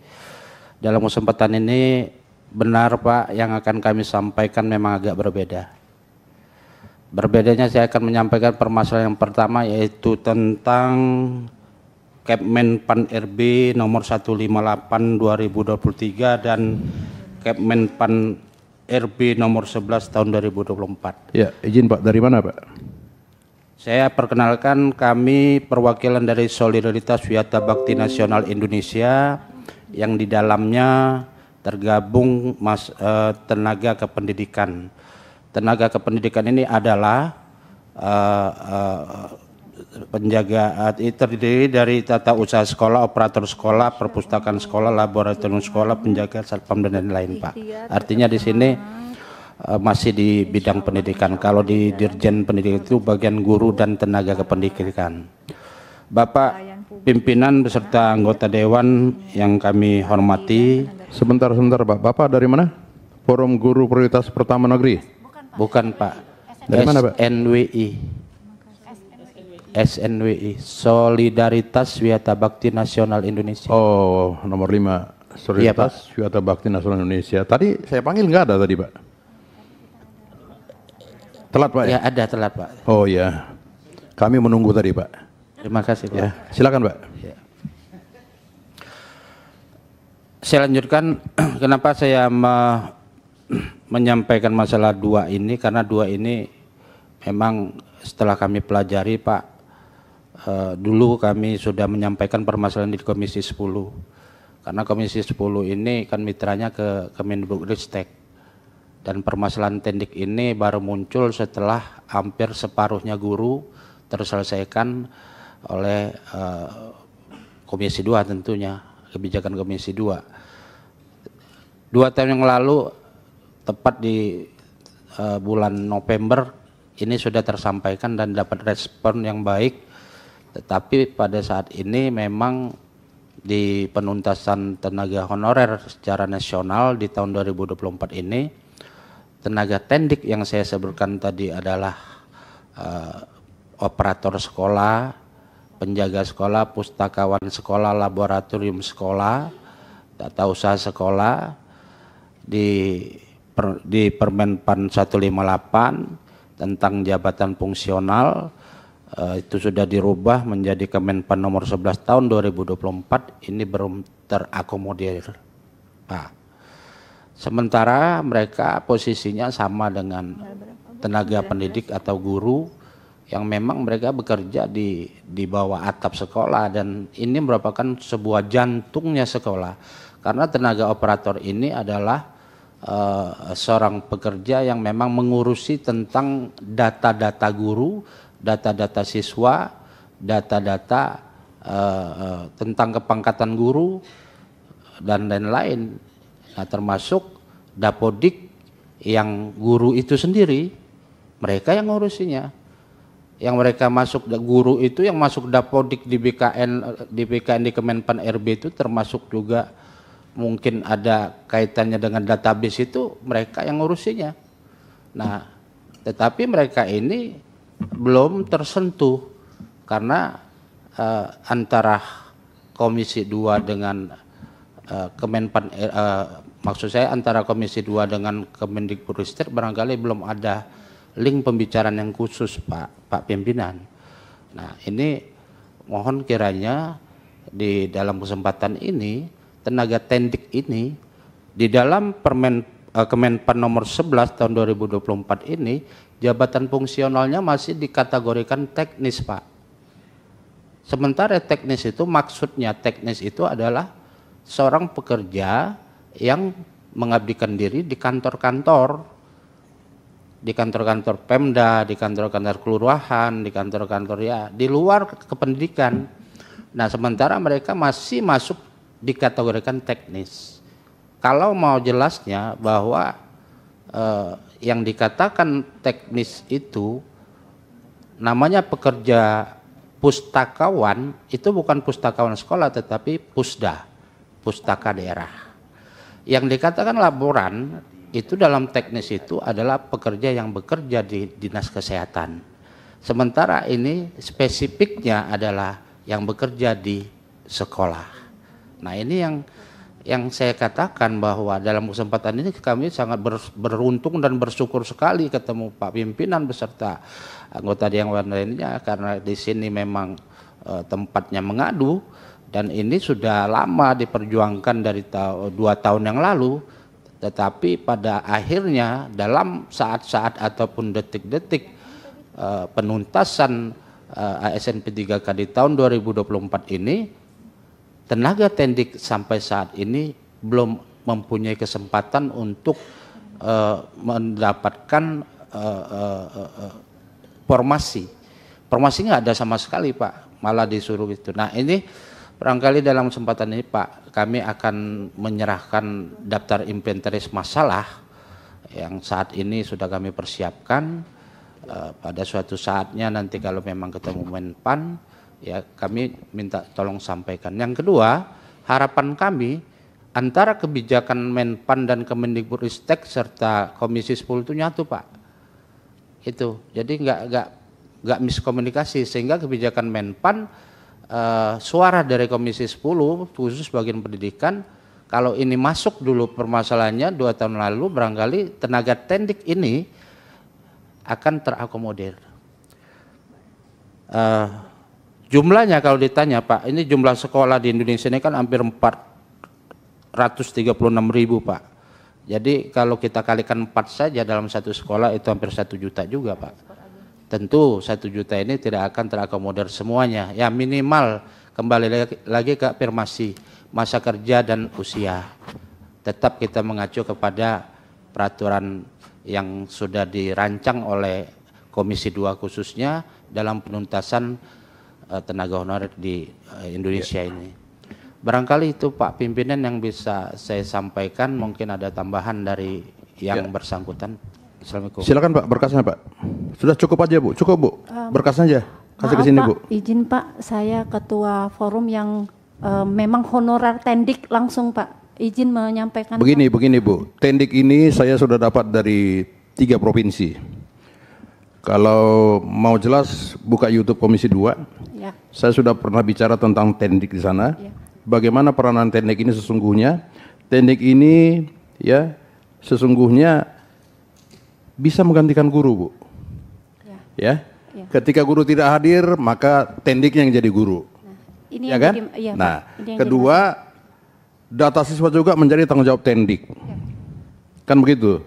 S5: Dalam kesempatan ini benar Pak, yang akan kami sampaikan memang agak berbeda. Berbedanya saya akan menyampaikan permasalahan yang pertama, yaitu tentang Kepmen Pan RB nomor 158 2023 dan Kepmen Pan RB nomor 11 tahun 2024.
S1: Ya, izin Pak, dari mana Pak?
S5: Saya perkenalkan, kami perwakilan dari Solidaritas Wiyata Bakti Nasional Indonesia yang di dalamnya tergabung tenaga kependidikan. Tenaga kependidikan ini adalah penjaga, terdiri dari tata usaha sekolah, operator sekolah, perpustakaan sekolah, laboratorium sekolah, penjaga satpam dan lain-lain, Pak. Artinya di sini masih di bidang pendidikan. Kalau di Dirjen Pendidikan itu bagian guru dan tenaga kependidikan. Bapak pimpinan beserta anggota Dewan yang kami hormati.
S1: Sebentar Pak. Bapak dari mana? Forum Guru Prioritas Pertama Negeri?
S5: Bukan Pak.
S1: Dari mana Pak?
S5: SNWI, Solidaritas Wiyata Bakti Nasional Indonesia.
S1: Oh, nomor 5. Solidaritas Wiyata Bakti Nasional Indonesia. Tadi saya panggil nggak ada tadi Pak? Telat Pak ya?
S5: Ya ada telat Pak.
S1: Oh ya, kami menunggu tadi Pak.
S5: Terima kasih Pak.
S1: Ya, silakan Pak.
S5: Ya. Saya lanjutkan, kenapa saya menyampaikan masalah dua ini karena dua ini memang setelah kami pelajari Pak, dulu kami sudah menyampaikan permasalahan di Komisi 10 karena Komisi 10 ini kan mitranya ke Kemendikbudristek dan permasalahan tendik ini baru muncul setelah hampir separuhnya guru terselesaikan oleh Komisi 2 tentunya, kebijakan Komisi 2. 2 tahun yang lalu tepat di bulan November ini sudah tersampaikan dan dapat respon yang baik, tetapi pada saat ini memang di penuntasan tenaga honorer secara nasional di tahun 2024 ini tenaga tendik yang saya sebutkan tadi adalah operator sekolah, penjaga sekolah, pustakawan sekolah, laboratorium sekolah, tata usaha sekolah di Permenpan 158 tentang jabatan fungsional itu sudah dirubah menjadi Kemenpan nomor 11 tahun 2024, ini belum terakomodir Pak. Sementara mereka posisinya sama dengan tenaga pendidik atau guru yang memang mereka bekerja di bawah atap sekolah, dan ini merupakan sebuah jantungnya sekolah karena tenaga operator ini adalah seorang pekerja yang memang mengurusi tentang data-data guru, data-data siswa, data-data tentang kepangkatan guru dan lain-lain. Nah, termasuk dapodik yang guru itu sendiri, mereka yang ngurusinya. Yang mereka masuk guru itu yang masuk dapodik di BKN di Kemenpan RB itu termasuk juga mungkin ada kaitannya dengan database, itu mereka yang ngurusinya. Nah, tetapi mereka ini belum tersentuh karena antara Komisi 2 dengan Kemenpan maksud saya antara Komisi 2 dengan Kemendikbudristek barangkali belum ada link pembicaraan yang khusus Pak Pimpinan. Nah, ini mohon kiranya di dalam kesempatan ini tenaga tendik ini di dalam Kemenpan nomor 11 tahun 2024 ini jabatan fungsionalnya masih dikategorikan teknis Pak. Sementara teknis itu maksudnya teknis itu adalah seorang pekerja yang mengabdikan diri di kantor-kantor Pemda, di kantor-kantor kelurahan, di kantor-kantor ya di luar kependidikan. Nah, sementara mereka masih masuk dikategorikan teknis. Kalau mau jelasnya bahwa yang dikatakan teknis itu namanya pekerja pustakawan, itu bukan pustakawan sekolah tetapi pusda, pustaka daerah. Yang dikatakan laboran itu dalam teknis itu adalah pekerja yang bekerja di dinas kesehatan. Sementara ini spesifiknya adalah yang bekerja di sekolah. Nah, ini yang saya katakan bahwa dalam kesempatan ini kami sangat beruntung dan bersyukur sekali ketemu Pak Pimpinan beserta anggota yang lainnya, karena di sini memang tempatnya mengadu dan ini sudah lama diperjuangkan dari 2 tahun yang lalu. Tetapi pada akhirnya dalam saat-saat ataupun detik-detik penuntasan ASN P3K di tahun 2024 ini, tenaga tendik sampai saat ini belum mempunyai kesempatan untuk mendapatkan formasi. Formasi nggak ada sama sekali Pak, malah disuruh itu. Nah, ini barangkali dalam kesempatan ini Pak, kami akan menyerahkan daftar inventaris masalah yang saat ini sudah kami persiapkan. Pada suatu saatnya nanti kalau memang ketemu Menpan, ya kami minta tolong sampaikan. Yang kedua, harapan kami antara kebijakan Menpan dan Kemendikbudristek serta Komisi 10 itu nyatu Pak. Itu, jadi nggak miskomunikasi sehingga kebijakan Menpan suara dari Komisi 10 khusus bagian pendidikan, kalau ini masuk dulu permasalahannya 2 tahun lalu, barangkali tenaga tendik ini akan terakomodir. Jumlahnya kalau ditanya Pak, ini jumlah sekolah di Indonesia ini kan hampir 436.000 Pak. Jadi kalau kita kalikan 4 saja dalam satu sekolah itu hampir 1 juta juga, Pak. Tentu 1 juta ini tidak akan terakomodir semuanya. Ya minimal kembali lagi ke afirmasi masa kerja dan usia. Tetap kita mengacu kepada peraturan yang sudah dirancang oleh Komisi 2 khususnya dalam penuntasan tenaga honorer di Indonesia ini. Barangkali itu Pak Pimpinan yang bisa saya sampaikan, mungkin ada tambahan dari yang bersangkutan. Assalamualaikum.
S1: Silakan Pak, berkasnya Pak. Sudah cukup aja Bu, cukup Bu, berkasnya aja. Kasih ke sini Bu.
S9: Izin Pak, saya ketua forum yang memang honorer Tendik langsung Pak. Izin menyampaikan.
S1: Begini Bu, Tendik ini saya sudah dapat dari 3 provinsi. Kalau mau jelas buka YouTube Komisi 2.
S9: Ya.
S1: Saya sudah pernah bicara tentang Tendik di sana. Ya. Bagaimana peranan Tendik ini sesungguhnya? Tendik ini ya sesungguhnya bisa menggantikan guru, Bu. Ya. Ketika guru tidak hadir, maka Tendiknya yang jadi guru.
S9: Nah, ini
S1: ya kan?
S9: Iya,
S1: nah, kedua, data siswa juga menjadi tanggung jawab Tendik. Ya. Kan begitu.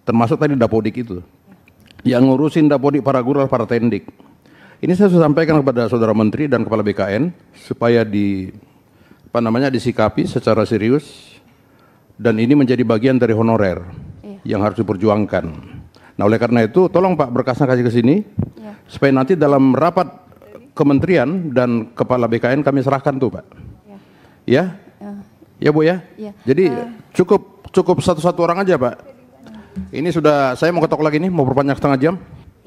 S1: Termasuk tadi Dapodik itu. Yang ngurusin Dapodik para guru para Tendik. Ini saya sudah sampaikan kepada Saudara Menteri dan Kepala BKN supaya disikapi secara serius dan ini menjadi bagian dari honorer yang harus diperjuangkan. Nah, oleh karena itu tolong Pak berkasnya kasih ke sini supaya nanti dalam rapat kementerian dan Kepala BKN kami serahkan tuh Pak. Ya? Ya Bu ya? Jadi cukup satu-satu orang aja Pak. Ini sudah saya mau ketok lagi nih, mau perpanjang setengah jam.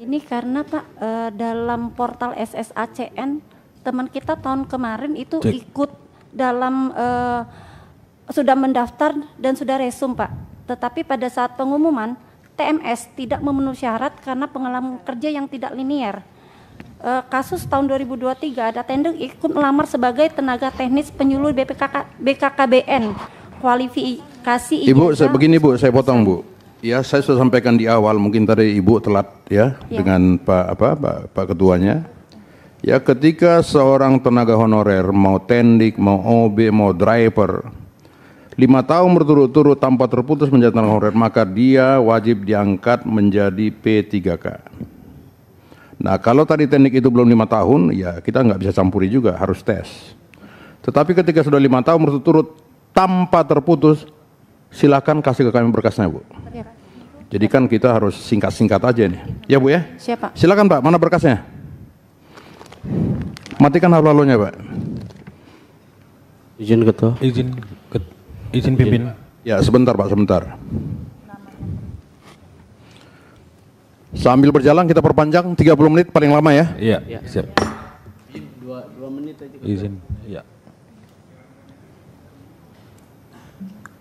S9: Ini karena Pak dalam portal SSACN teman kita tahun kemarin itu ikut dalam sudah mendaftar dan sudah resum Pak. Tetapi pada saat pengumuman TMS tidak memenuhi syarat karena pengalaman kerja yang tidak linier. Kasus tahun 2023 ada Tendik ikut melamar sebagai tenaga teknis penyuluh BKKBN. Kualifikasi
S1: Ibu, begini Bu, saya potong Bu. Ya, saya sudah sampaikan di awal, mungkin tadi Ibu telat ya dengan Pak Ketuanya. Ya, ketika seorang tenaga honorer mau Tendik, mau OB, mau driver 5 tahun berturut-turut tanpa terputus menjadi tenaga honorer, maka dia wajib diangkat menjadi P3K. Nah, kalau tadi Tendik itu belum 5 tahun, ya kita nggak bisa campuri juga, harus tes. Tetapi ketika sudah 5 tahun berturut-turut tanpa terputus, silakan kasih ke kami berkasnya Bu. Jadi kan kita harus singkat-singkat aja nih. Ya Bu ya?
S9: Siapa?
S1: Silakan Pak, mana berkasnya? Matikan halo-halonya Pak.
S5: Izin Ketua.
S10: Izin pimpin.
S1: Ya sebentar Pak, sebentar. Sambil berjalan kita perpanjang 30 menit paling lama ya.
S10: Iya, siap.
S5: 2 menit aja.
S10: Izin, ya.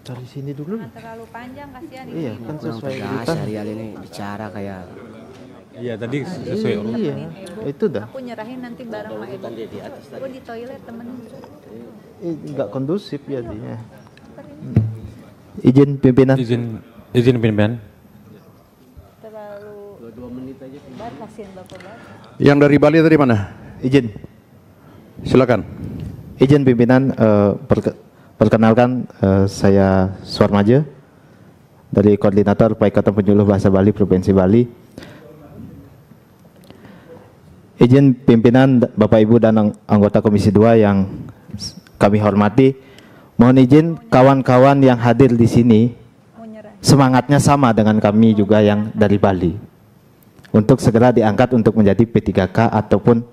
S11: Cari sini dulu.
S8: Jangan terlalu panjang kasihan.
S11: Iya, kan sesuai kita.
S12: Serial ini bicara kayak.
S10: Iya, tadi sesuai.
S11: Iya, itu dah.
S8: Aku nyerahin nanti bareng sama Ibu. Aku di toilet temen.
S11: Enggak kondusif jadinya. Izin pimpinan.
S10: Izin pimpinan.
S8: Terlalu 2 menit aja. Kasihan Bapak.
S1: Yang dari Bali tadi mana?
S11: Izin.
S1: Silakan.
S11: Izin pimpinan perkenalkan saya Suarmaja dari Koordinator Paikatan Penyuluh Bahasa Bali Provinsi Bali. Izin pimpinan Bapak Ibu dan anggota Komisi 2 yang kami hormati, mohon izin kawan-kawan yang hadir di sini semangatnya sama dengan kami juga yang dari Bali untuk segera diangkat untuk menjadi P3K ataupun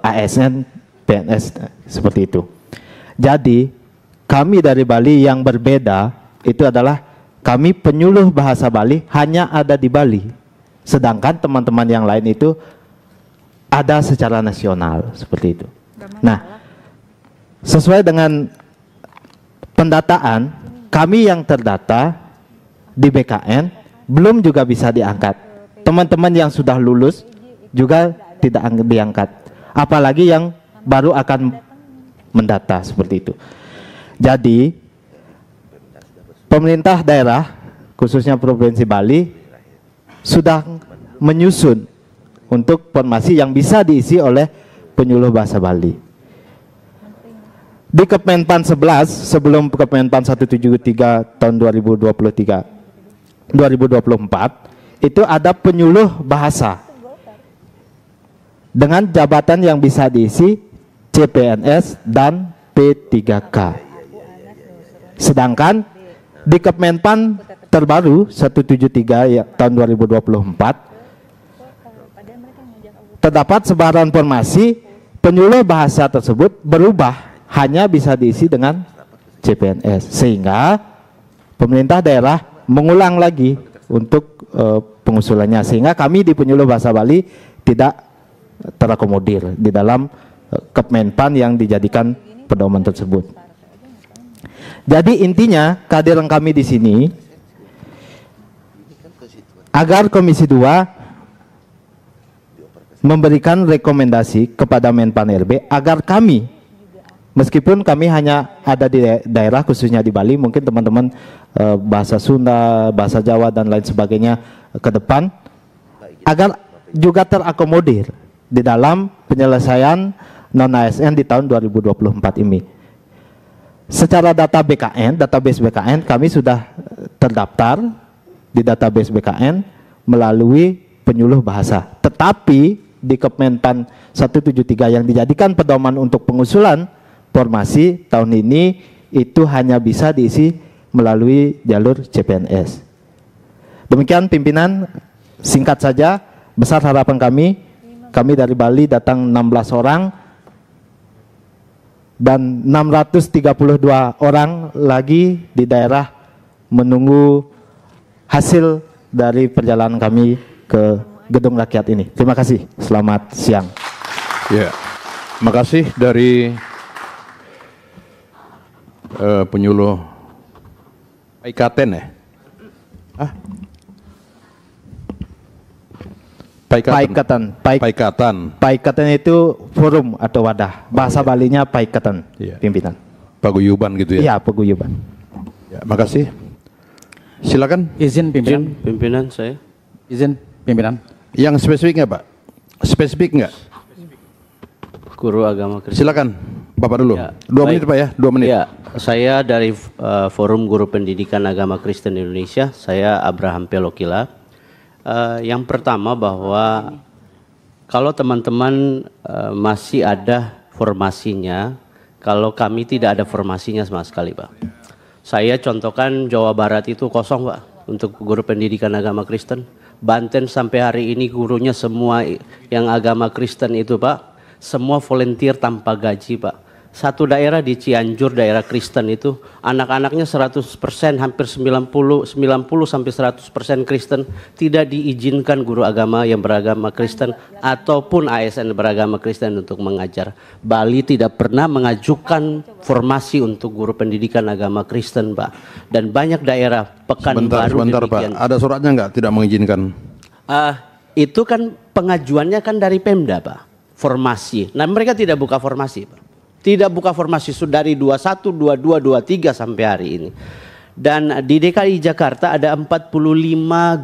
S11: ASN PNS seperti itu. Jadi kami dari Bali yang berbeda itu adalah kami penyuluh bahasa Bali hanya ada di Bali, sedangkan teman-teman yang lain itu ada secara nasional seperti itu. Nah, sesuai dengan pendataan kami yang terdata di BKN belum juga bisa diangkat. Teman-teman yang sudah lulus juga tidak diangkat, apalagi yang baru akan mendata seperti itu. Jadi pemerintah daerah khususnya Provinsi Bali sudah menyusun untuk formasi yang bisa diisi oleh penyuluh bahasa Bali. Di Kemenpan 11 sebelum Kemenpan 173 tahun 2024 itu ada penyuluh bahasa dengan jabatan yang bisa diisi CPNS dan P3K. Sedangkan di Kemenpan terbaru 173 ya, tahun 2024 terdapat sebaran formasi penyuluh bahasa tersebut berubah hanya bisa diisi dengan CPNS, sehingga pemerintah daerah mengulang lagi untuk pengusulannya, sehingga kami di penyuluh bahasa Bali tidak terakomodir di dalam Kemenpan yang dijadikan pedoman tersebut. Jadi intinya kehadiran kami di sini agar Komisi 2 memberikan rekomendasi kepada Menpan RB agar kami, meskipun kami hanya ada di daerah khususnya di Bali, mungkin teman-teman bahasa Sunda, bahasa Jawa dan lain sebagainya ke depan, agar juga terakomodir di dalam penyelesaian non-ASN di tahun 2024 ini. Secara data BKN, database BKN, kami sudah terdaftar di database BKN melalui penyuluh bahasa. Tetapi di Kemenpan 173 yang dijadikan pedoman untuk pengusulan formasi tahun ini itu hanya bisa diisi melalui jalur CPNS. Demikian pimpinan, singkat saja, besar harapan kami dari Bali datang 16 orang dan 632 orang lagi di daerah menunggu hasil dari perjalanan kami ke Gedung Rakyat ini. Terima kasih. Selamat siang.
S1: Ya, makasih dari penyuluh Paikaten ya. Paikatan
S11: itu forum atau wadah. Bahasa Balinya Paikatan, pimpinan.
S1: Paguyuban gitu ya?
S11: Iya, paguyuban.
S1: Ya, makasih. Silakan.
S13: Izin pimpinan saya. Izin pimpinan.
S1: Yang spesifiknya Pak? Spesifik enggak?
S13: Guru agama Kristen.
S1: Silakan, Bapak dulu.
S13: Ya,
S1: 2 menit Pak ya, 2 menit.
S13: Ya, saya dari Forum Guru Pendidikan Agama Kristen Indonesia. Saya Abraham Pelokila. Yang pertama bahwa kalau teman-teman masih ada formasinya, kalau kami tidak ada formasinya sama sekali Pak. Saya contohkan Jawa Barat itu kosong Pak untuk guru pendidikan agama Kristen. Banten sampai hari ini gurunya semua yang agama Kristen itu Pak, semua volunteer tanpa gaji Pak. Satu daerah di Cianjur, daerah Kristen itu, anak-anaknya 100%, hampir 90 sampai 100% Kristen, tidak diizinkan guru agama yang beragama Kristen ataupun ASN beragama Kristen untuk mengajar. Bali tidak pernah mengajukan formasi untuk guru pendidikan agama Kristen Pak. Dan banyak daerah Pekanbaru
S1: Sebentar Pak, ada suratnya enggak tidak mengizinkan?
S13: Itu kan pengajuannya kan dari Pemda Pak, formasi. Nah mereka tidak buka formasi Pak. Tidak buka formasi dari 21, 22, 23 sampai hari ini. Dan di DKI Jakarta ada 45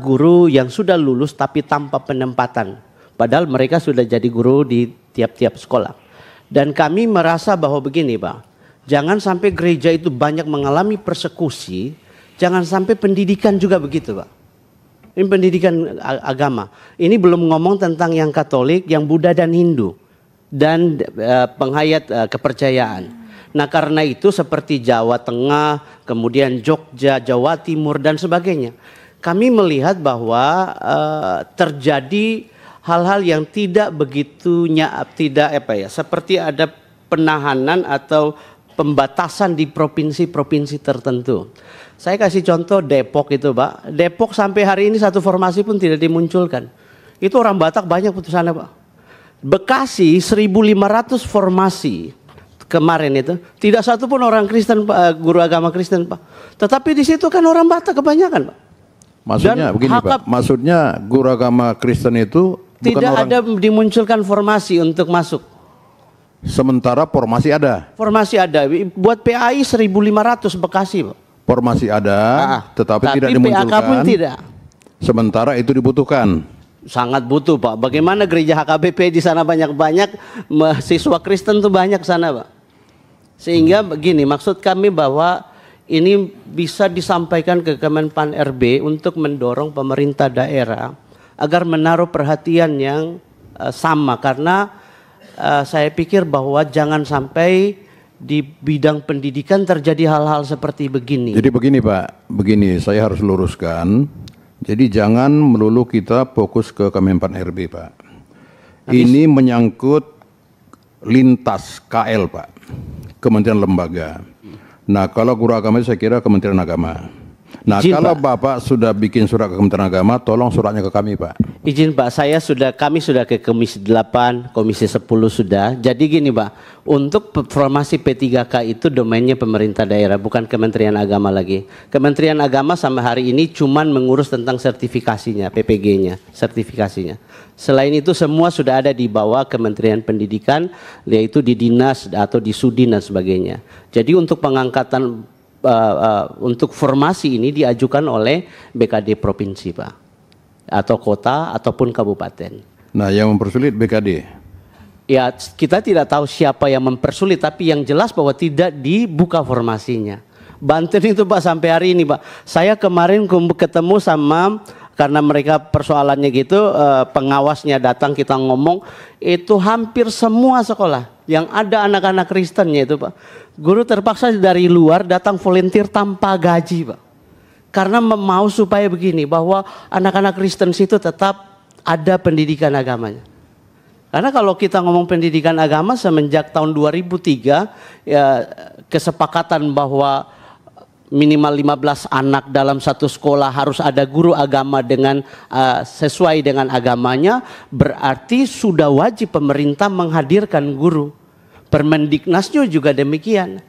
S13: guru yang sudah lulus tapi tanpa penempatan. Padahal mereka sudah jadi guru di tiap-tiap sekolah. Dan kami merasa bahwa begini Pak, jangan sampai gereja itu banyak mengalami persekusi, jangan sampai pendidikan juga begitu Pak. Ini pendidikan agama. Ini belum ngomong tentang yang Katolik, yang Buddha dan Hindu. Dan penghayat kepercayaan. Nah karena itu seperti Jawa Tengah, kemudian Jogja, Jawa Timur dan sebagainya, kami melihat bahwa terjadi hal-hal yang tidak begitunya, seperti ada penahanan atau pembatasan di provinsi-provinsi tertentu. Saya kasih contoh Depok itu Pak, Depok sampai hari ini satu formasi pun tidak dimunculkan. Itu orang Batak banyak putusannya Pak. Bekasi 1.500 formasi kemarin itu, tidak satu pun orang Kristen Pak, guru agama Kristen Pak. Tetapi di situ kan orang Batak kebanyakan Pak.
S1: Maksudnya begini Pak, maksudnya guru agama Kristen itu
S13: tidak ada dimunculkan formasi untuk masuk.
S1: Sementara formasi ada.
S13: Formasi ada, buat PAI 1.500 Bekasi Pak.
S1: Formasi ada, tetapi tidak dimunculkan.
S13: PAK pun tidak.
S1: Sementara itu dibutuhkan.
S13: Sangat butuh Pak. Bagaimana gereja HKBP di sana banyak-banyak, mahasiswa Kristen tuh banyak sana Pak. Sehingga begini, maksud kami bahwa ini bisa disampaikan ke Kemenpan RB untuk mendorong pemerintah daerah agar menaruh perhatian yang sama, karena saya pikir bahwa jangan sampai di bidang pendidikan terjadi hal-hal seperti begini.
S1: Jadi begini Pak, begini saya harus luruskan. Jadi jangan melulu kita fokus ke Kemenpan RB Pak. Ini menyangkut lintas KL Pak, Kementerian Lembaga. Nah kalau guru agama itu saya kira Kementerian Agama. Nah kalau Bapak sudah bikin surat ke Kementerian Agama, tolong suratnya ke kami Pak.
S13: Izin Pak, kami sudah ke Komisi 8, Komisi 10 sudah. Jadi gini Pak, untuk formasi P3K itu domainnya pemerintah daerah, bukan Kementerian Agama lagi. Kementerian Agama sampai hari ini cuman mengurus tentang sertifikasinya, PPG-nya, sertifikasinya. Selain itu semua sudah ada di bawah Kementerian Pendidikan, yaitu di dinas atau di sudin dan sebagainya. Jadi untuk pengangkatan untuk formasi ini diajukan oleh BKD provinsi Pak, atau kota ataupun kabupaten.
S1: Nah yang mempersulit BKD?
S13: Ya kita tidak tahu siapa yang mempersulit, tapi yang jelas bahwa tidak dibuka formasinya. Banten itu Pak sampai hari ini Pak, saya kemarin ketemu sama, karena mereka persoalannya gitu, pengawasnya datang, kita ngomong, itu hampir semua sekolah yang ada anak-anak Kristennya itu Pak, guru terpaksa dari luar datang volunteer tanpa gaji Pak, karena mau supaya begini, bahwa anak-anak Kristen situ tetap ada pendidikan agamanya. Karena kalau kita ngomong pendidikan agama semenjak tahun 2003 ya, kesepakatan bahwa minimal 15 anak dalam satu sekolah harus ada guru agama dengan sesuai dengan agamanya, berarti sudah wajib pemerintah menghadirkan guru. Permendiknasnya juga demikian.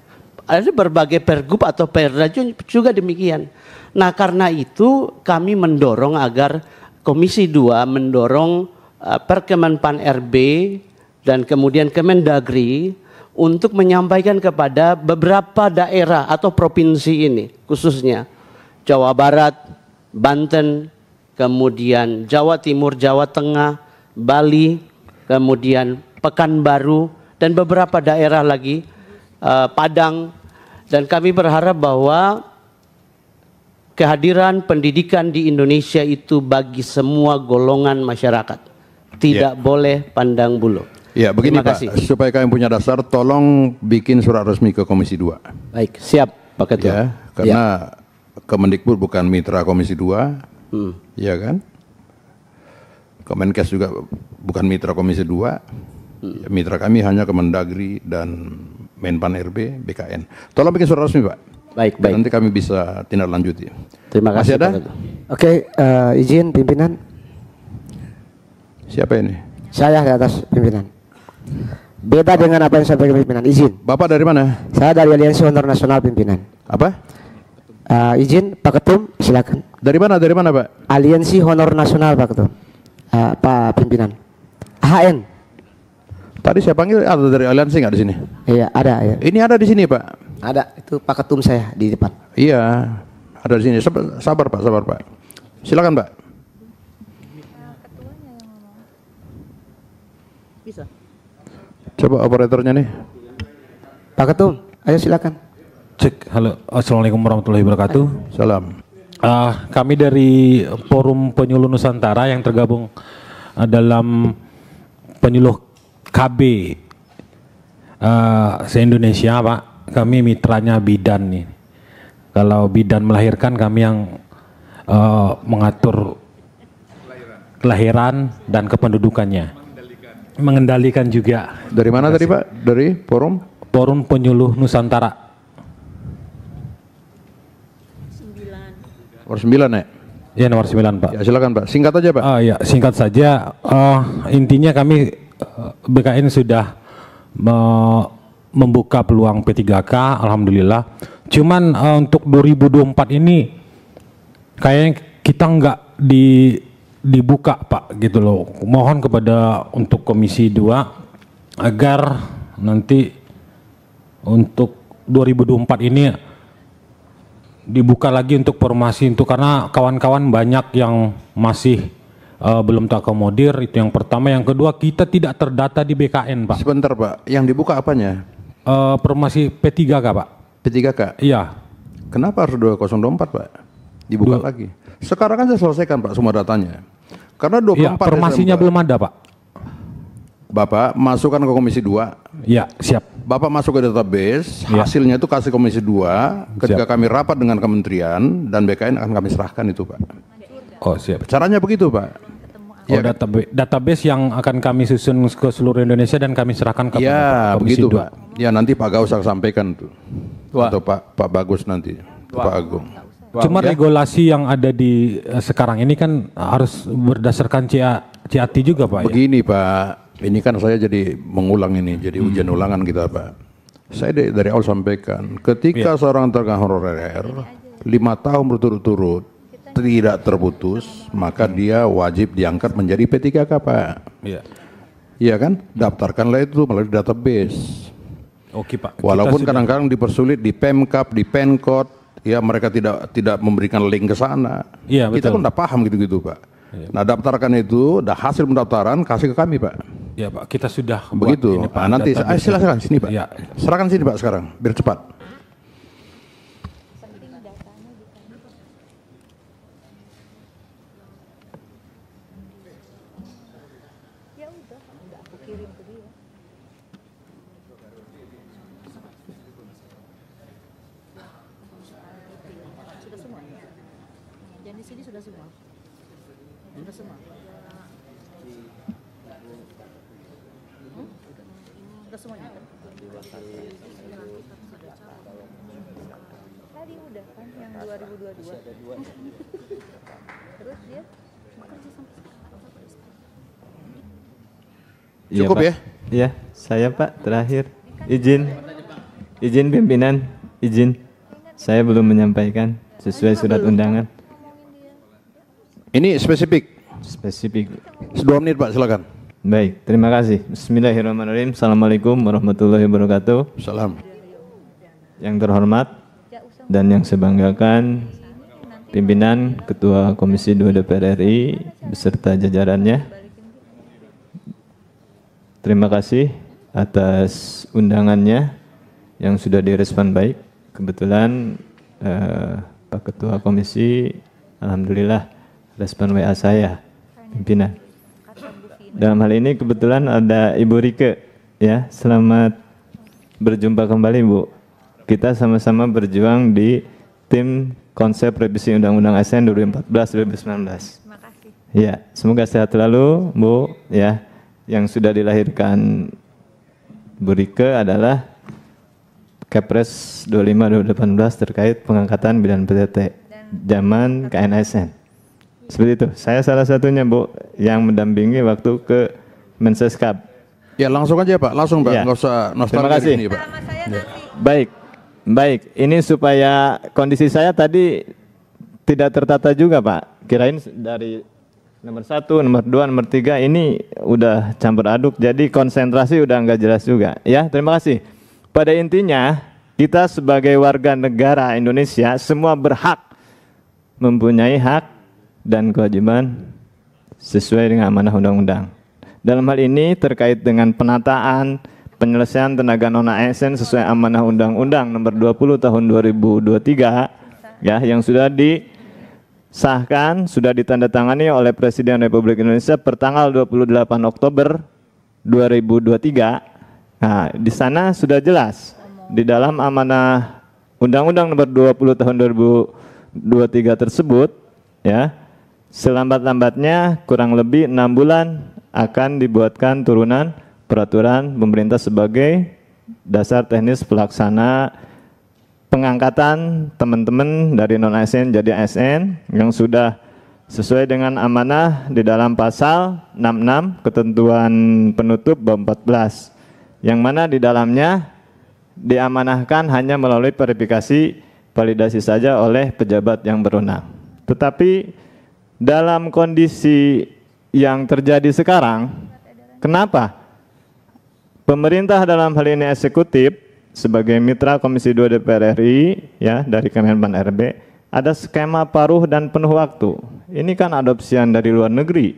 S13: Ada berbagai pergub atau perda juga demikian. Nah karena itu kami mendorong agar Komisi 2 mendorong Perkemenpan RB dan kemudian Kemendagri untuk menyampaikan kepada beberapa daerah atau provinsi ini, khususnya Jawa Barat, Banten, kemudian Jawa Timur, Jawa Tengah, Bali, kemudian Pekanbaru, dan beberapa daerah lagi, Padang. Dan kami berharap bahwa kehadiran pendidikan di Indonesia itu bagi semua golongan masyarakat, tidak boleh pandang bulu.
S1: Ya begini Pak, supaya kami punya dasar, tolong bikin surat resmi ke Komisi 2.
S13: Baik, siap Pak Ketua.
S1: Ya, karena Kemendikbud bukan mitra Komisi 2, ya kan? Kemenkes juga bukan mitra Komisi 2, ya, mitra kami hanya Kemendagri dan Menpan RB, BKN. Tolong bikin surat resmi Pak.
S13: Baik, baik.
S1: Nanti kami bisa tindak lanjuti.
S13: Terima kasih.
S1: Masih ada?
S12: Oke, izin pimpinan.
S1: Siapa ini?
S12: Saya di atas pimpinan. Beda dengan apa yang saya sampaikan pimpinan. Izin.
S1: Bapak dari mana?
S12: Saya dari Aliansi Honor Nasional pimpinan.
S1: Apa?
S12: Izin Pak Ketum, silakan.
S1: Dari mana? Dari mana Pak?
S12: Aliansi Honor Nasional Pak Ketum. Pak pimpinan. AHN.
S1: Tadi saya panggil ada dari aliansi nggak di sini?
S12: Iya ada. Ya.
S1: Ini ada di sini Pak.
S12: Ada, itu Pak Ketum saya di depan.
S1: Iya, ada di sini. Sabar Pak, sabar Pak. Silakan Pak.
S13: Bisa.
S1: Coba operatornya nih.
S12: Pak Ketum, ayo silakan.
S10: Cek, halo, assalamualaikum warahmatullahi wabarakatuh.
S1: Salam.
S10: Kami dari Forum Penyuluh Nusantara yang tergabung dalam penyuluh KB se-Indonesia Pak. Kami mitranya bidan nih. Kalau bidan melahirkan, kami yang mengatur kelahiran dan kependudukannya. Mengendalikan juga.
S1: Dari mana tadi Pak? Dari Forum?
S10: Forum Penyuluh Nusantara.
S1: Nomor 9 ya?
S10: Ya nomor 9 Pak.
S1: Ya silakan Pak, singkat aja Pak.
S10: Ya singkat saja. Intinya kami BKN sudah membuka peluang P3K, alhamdulillah. Cuman untuk 2024 ini kayaknya kita nggak dibuka Pak gitu loh. Mohon kepada untuk Komisi 2 agar nanti untuk 2024 ini dibuka lagi untuk formasi, untuk karena kawan-kawan banyak yang masih belum terakomodir. Itu yang pertama. Yang kedua, kita tidak terdata di BKN Pak.
S1: Sebentar Pak, yang dibuka apanya?
S10: Formasi P3K, Pak.
S1: P3K?
S10: Iya.
S1: Kenapa harus 2024, Pak? Dibuka lagi. Sekarang kan saya selesaikan, Pak, semua datanya. Karena 24
S10: ya, formasinya
S1: Desember,
S10: belum ada, Pak.
S1: Bapak masukkan ke Komisi 2.
S10: Iya, siap.
S1: Bapak masuk ke database,
S10: Ya.
S1: hasilnya itu kasih Komisi 2, ketika kami rapat dengan kementerian dan BKN akan kami serahkan itu, Pak.
S10: Oh, siap.
S1: Caranya begitu, Pak.
S10: Oh, database yang akan kami susun ke seluruh Indonesia dan kami serahkan ke
S1: Ya,
S10: Komisi
S1: begitu,
S10: 2.
S1: Pak. Ya, nanti Pak Gaus akan sampaikan tuh.
S10: Wah.
S1: Atau Pak Bagus nanti, Pak Agung.
S10: Cuma
S1: Ya.
S10: regulasi yang ada di sekarang ini kan harus berdasarkan CAT juga, Pak.
S1: Begini, Pak. Ini kan saya jadi mengulang ini, jadi ujian ulangan kita, Pak. Saya dari awal sampaikan, ketika seorang tenaga honorer 5 tahun berturut-turut tidak terputus, maka dia wajib diangkat menjadi P3K, Pak.
S10: Iya.
S1: Iya kan? Daftarkanlah itu melalui database.
S10: Oke, Pak.
S1: Walaupun
S10: Kita
S1: kadang-kadang dipersulit di Pemkap, di Penkot, ya mereka tidak memberikan link ke sana.
S10: Iya,
S1: Kita
S10: betul.
S1: kan udah paham gitu-gitu, Pak.
S10: Iya.
S1: Nah, daftarkan itu, dah hasil pendaftaran kasih ke kami, Pak.
S10: Ya, Pak, kita sudah buat
S1: Begitu.
S10: ini, Pak,
S1: Nah, nanti
S10: database.
S1: silakan sini, Pak.
S10: Ya.
S1: Serahkan sini, Pak, sekarang biar cepat.
S14: Dan di sini sudah semua. Sudah semua. Sudah semuanya.
S8: Tadi udah kan yang 2022. Terus dia bekerja sampai sekarang.
S1: Cukup ya?
S11: Iya, saya Pak terakhir. Izin pimpinan, izin. Saya belum menyampaikan sesuai surat undangan.
S1: Ini spesifik.
S11: Spesifik.
S1: 2 menit, Pak, silakan.
S11: Baik, terima kasih. Bismillahirrahmanirrahim. Assalamualaikum warahmatullahi wabarakatuh.
S1: Salam.
S11: Yang terhormat dan yang saya banggakan, pimpinan Ketua Komisi 2 DPR RI beserta jajarannya. Terima kasih atas undangannya yang sudah direspon baik. Kebetulan Pak Ketua Komisi, alhamdulillah respon WA saya, pimpinan. Dalam hal ini kebetulan ada Ibu Rike, ya. Selamat berjumpa kembali, Bu. Kita sama-sama berjuang di tim konsep revisi Undang-Undang ASN 2014-2019.
S8: Terima kasih.
S11: Ya, semoga sehat selalu, Bu. Ya, yang sudah dilahirkan Bu Rike adalah Kepres 25/2018 terkait pengangkatan bidang PTT zaman KNASN. Seperti itu. Saya salah satunya, Bu, yang mendampingi waktu ke Menseskap.
S1: Ya, langsung aja, Pak. Langsung, Pak.
S11: Ya.
S1: Nggak usah nostalgia
S11: Terima kasih.
S1: di sini, Pak. Ya.
S11: Baik. Baik, ini supaya kondisi saya tadi tidak tertata juga, Pak. Kirain dari nomor 1, nomor 2, nomor 3 ini udah campur aduk, jadi konsentrasi udah nggak jelas juga. Ya, terima kasih. Pada intinya, kita sebagai warga negara Indonesia semua berhak mempunyai hak dan kewajiban sesuai dengan amanah undang-undang. Dalam hal ini terkait dengan penataan penyelesaian tenaga non-ASN sesuai amanah undang-undang nomor 20 tahun 2023 ya, yang sudah disahkan, sudah ditandatangani oleh Presiden Republik Indonesia pertanggal 28 Oktober 2023. Nah, di sana sudah jelas di dalam amanah Undang-Undang nomor 20 tahun 2023 tersebut, ya, selambat-lambatnya kurang lebih 6 bulan akan dibuatkan turunan peraturan pemerintah sebagai dasar teknis pelaksana pengangkatan teman-teman dari non-ASN jadi ASN yang sudah sesuai dengan amanah di dalam pasal 66 ketentuan penutup bab 14, yang mana di dalamnya diamanahkan hanya melalui verifikasi validasi saja oleh pejabat yang berwenang. Tetapi dalam kondisi yang terjadi sekarang, kenapa pemerintah dalam hal ini eksekutif sebagai mitra Komisi 2 DPR RI ya dari Kemenpan RB ada skema paruh dan penuh waktu. Ini kan adopsian dari luar negeri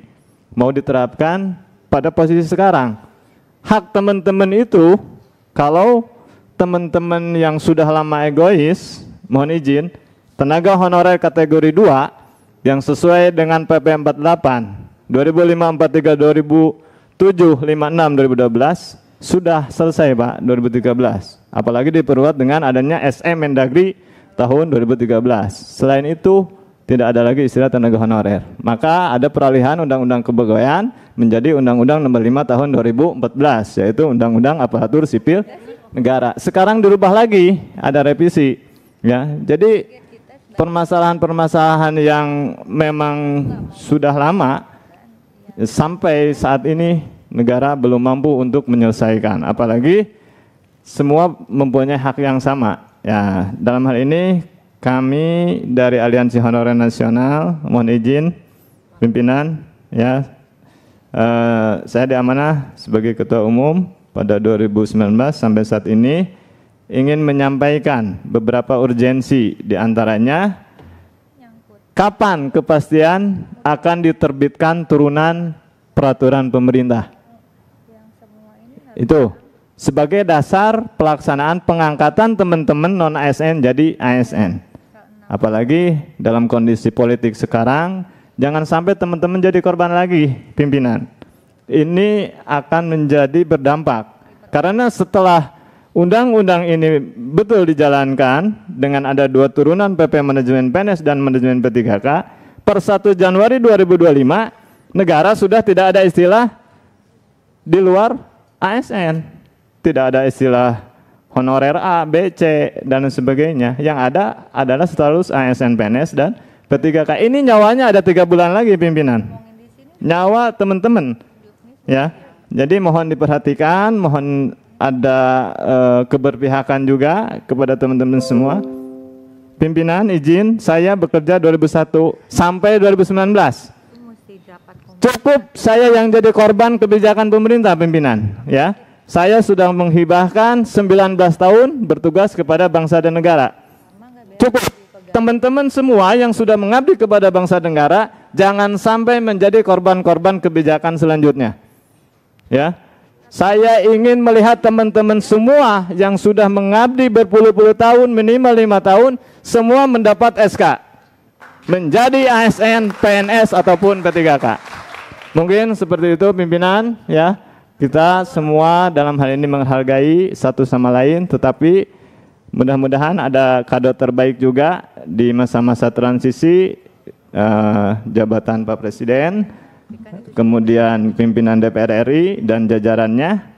S11: mau diterapkan pada posisi sekarang. Hak teman-teman itu kalau teman-teman yang sudah lama egois, mohon izin, tenaga honorer kategori 2 yang sesuai dengan PP 48 2005 43 2007 56 2012 sudah selesai Pak 2013. Apalagi diperkuat dengan adanya SM Mendagri tahun 2013. Selain itu tidak ada lagi istilah tenaga honorer. Maka ada peralihan Undang-Undang Kepegawaian menjadi Undang-Undang Nomor 5 tahun 2014, yaitu Undang-Undang Aparatur Sipil Negara. Sekarang dirubah lagi, ada revisi. Ya, jadi permasalahan-permasalahan yang memang sudah lama sampai saat ini negara belum mampu untuk menyelesaikan. Apalagi semua mempunyai hak yang sama. Ya, dalam hal ini kami dari Aliansi Honorer Nasional, mohon izin pimpinan, ya, saya diamanah sebagai Ketua Umum pada 2019 sampai saat ini ingin menyampaikan beberapa urgensi, diantaranya kapan kepastian akan diterbitkan turunan peraturan pemerintah. Itu sebagai dasar pelaksanaan pengangkatan teman-teman non-ASN jadi ASN. Apalagi dalam kondisi politik sekarang, jangan sampai teman-teman jadi korban lagi, pimpinan. Ini akan menjadi berdampak. Karena setelah undang-undang ini betul dijalankan, dengan ada 2 turunan PP Manajemen PNS dan Manajemen P3K, per 1 Januari 2025, negara sudah tidak ada istilah di luar ASN. Tidak ada istilah honorer A, B, C, dan sebagainya. Yang ada adalah status ASN PNS dan P3K. Ini nyawanya ada 3 bulan lagi, pimpinan. Nyawa teman-teman. Ya, jadi mohon diperhatikan, mohon ada keberpihakan juga kepada teman-teman semua. Pimpinan izin, saya bekerja 2001 sampai 2019. Cukup saya yang jadi korban kebijakan pemerintah, pimpinan. Ya. Saya sudah menghibahkan 19 tahun bertugas kepada bangsa dan negara. Cukup. Teman-teman semua yang sudah mengabdi kepada bangsa dan negara, jangan sampai menjadi korban-korban kebijakan selanjutnya. Ya. Saya ingin melihat teman-teman semua yang sudah mengabdi berpuluh-puluh tahun, minimal 5 tahun, semua mendapat SK. Menjadi ASN, PNS, ataupun P3K. Mungkin seperti itu, pimpinan. Ya. Kita semua dalam hal ini menghargai satu sama lain, tetapi mudah-mudahan ada kado terbaik juga di masa-masa transisi jabatan Pak Presiden, kemudian pimpinan DPR RI dan jajarannya.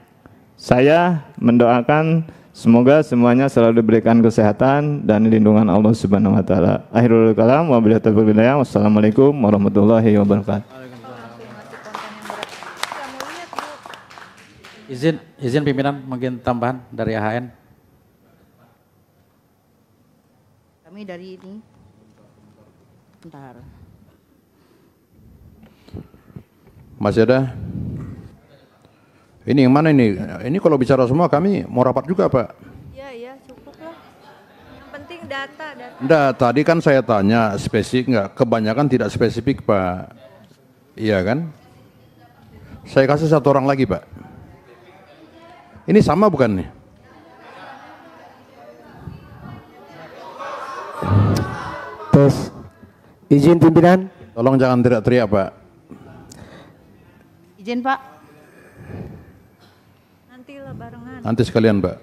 S11: Saya mendoakan semoga semuanya selalu diberikan kesehatan dan lindungan Allah Subhanahu wa taala. Akhirul kalam, wabillahi taufiq wal hidayah. Wassalamualaikum warahmatullahi wabarakatuh.
S15: Izin pimpinan mungkin tambahan dari AHN.
S14: Kami dari ini. Bentar.
S1: Masih ada? Ini yang mana ini? Ini kalau bicara semua kami mau rapat juga, Pak.
S8: Iya, cukup lah. Yang penting data.
S1: Enggak, tadi kan saya tanya spesifik enggak? Kebanyakan tidak spesifik, Pak. Iya kan? Saya kasih 1 orang lagi, Pak. Ini sama bukan nih?
S12: Tes. Izin pimpinan.
S1: Tolong jangan teriak-teriak, Pak.
S14: Izin Pak.
S8: Nantilah barengan.
S1: Nanti sekalian, Pak.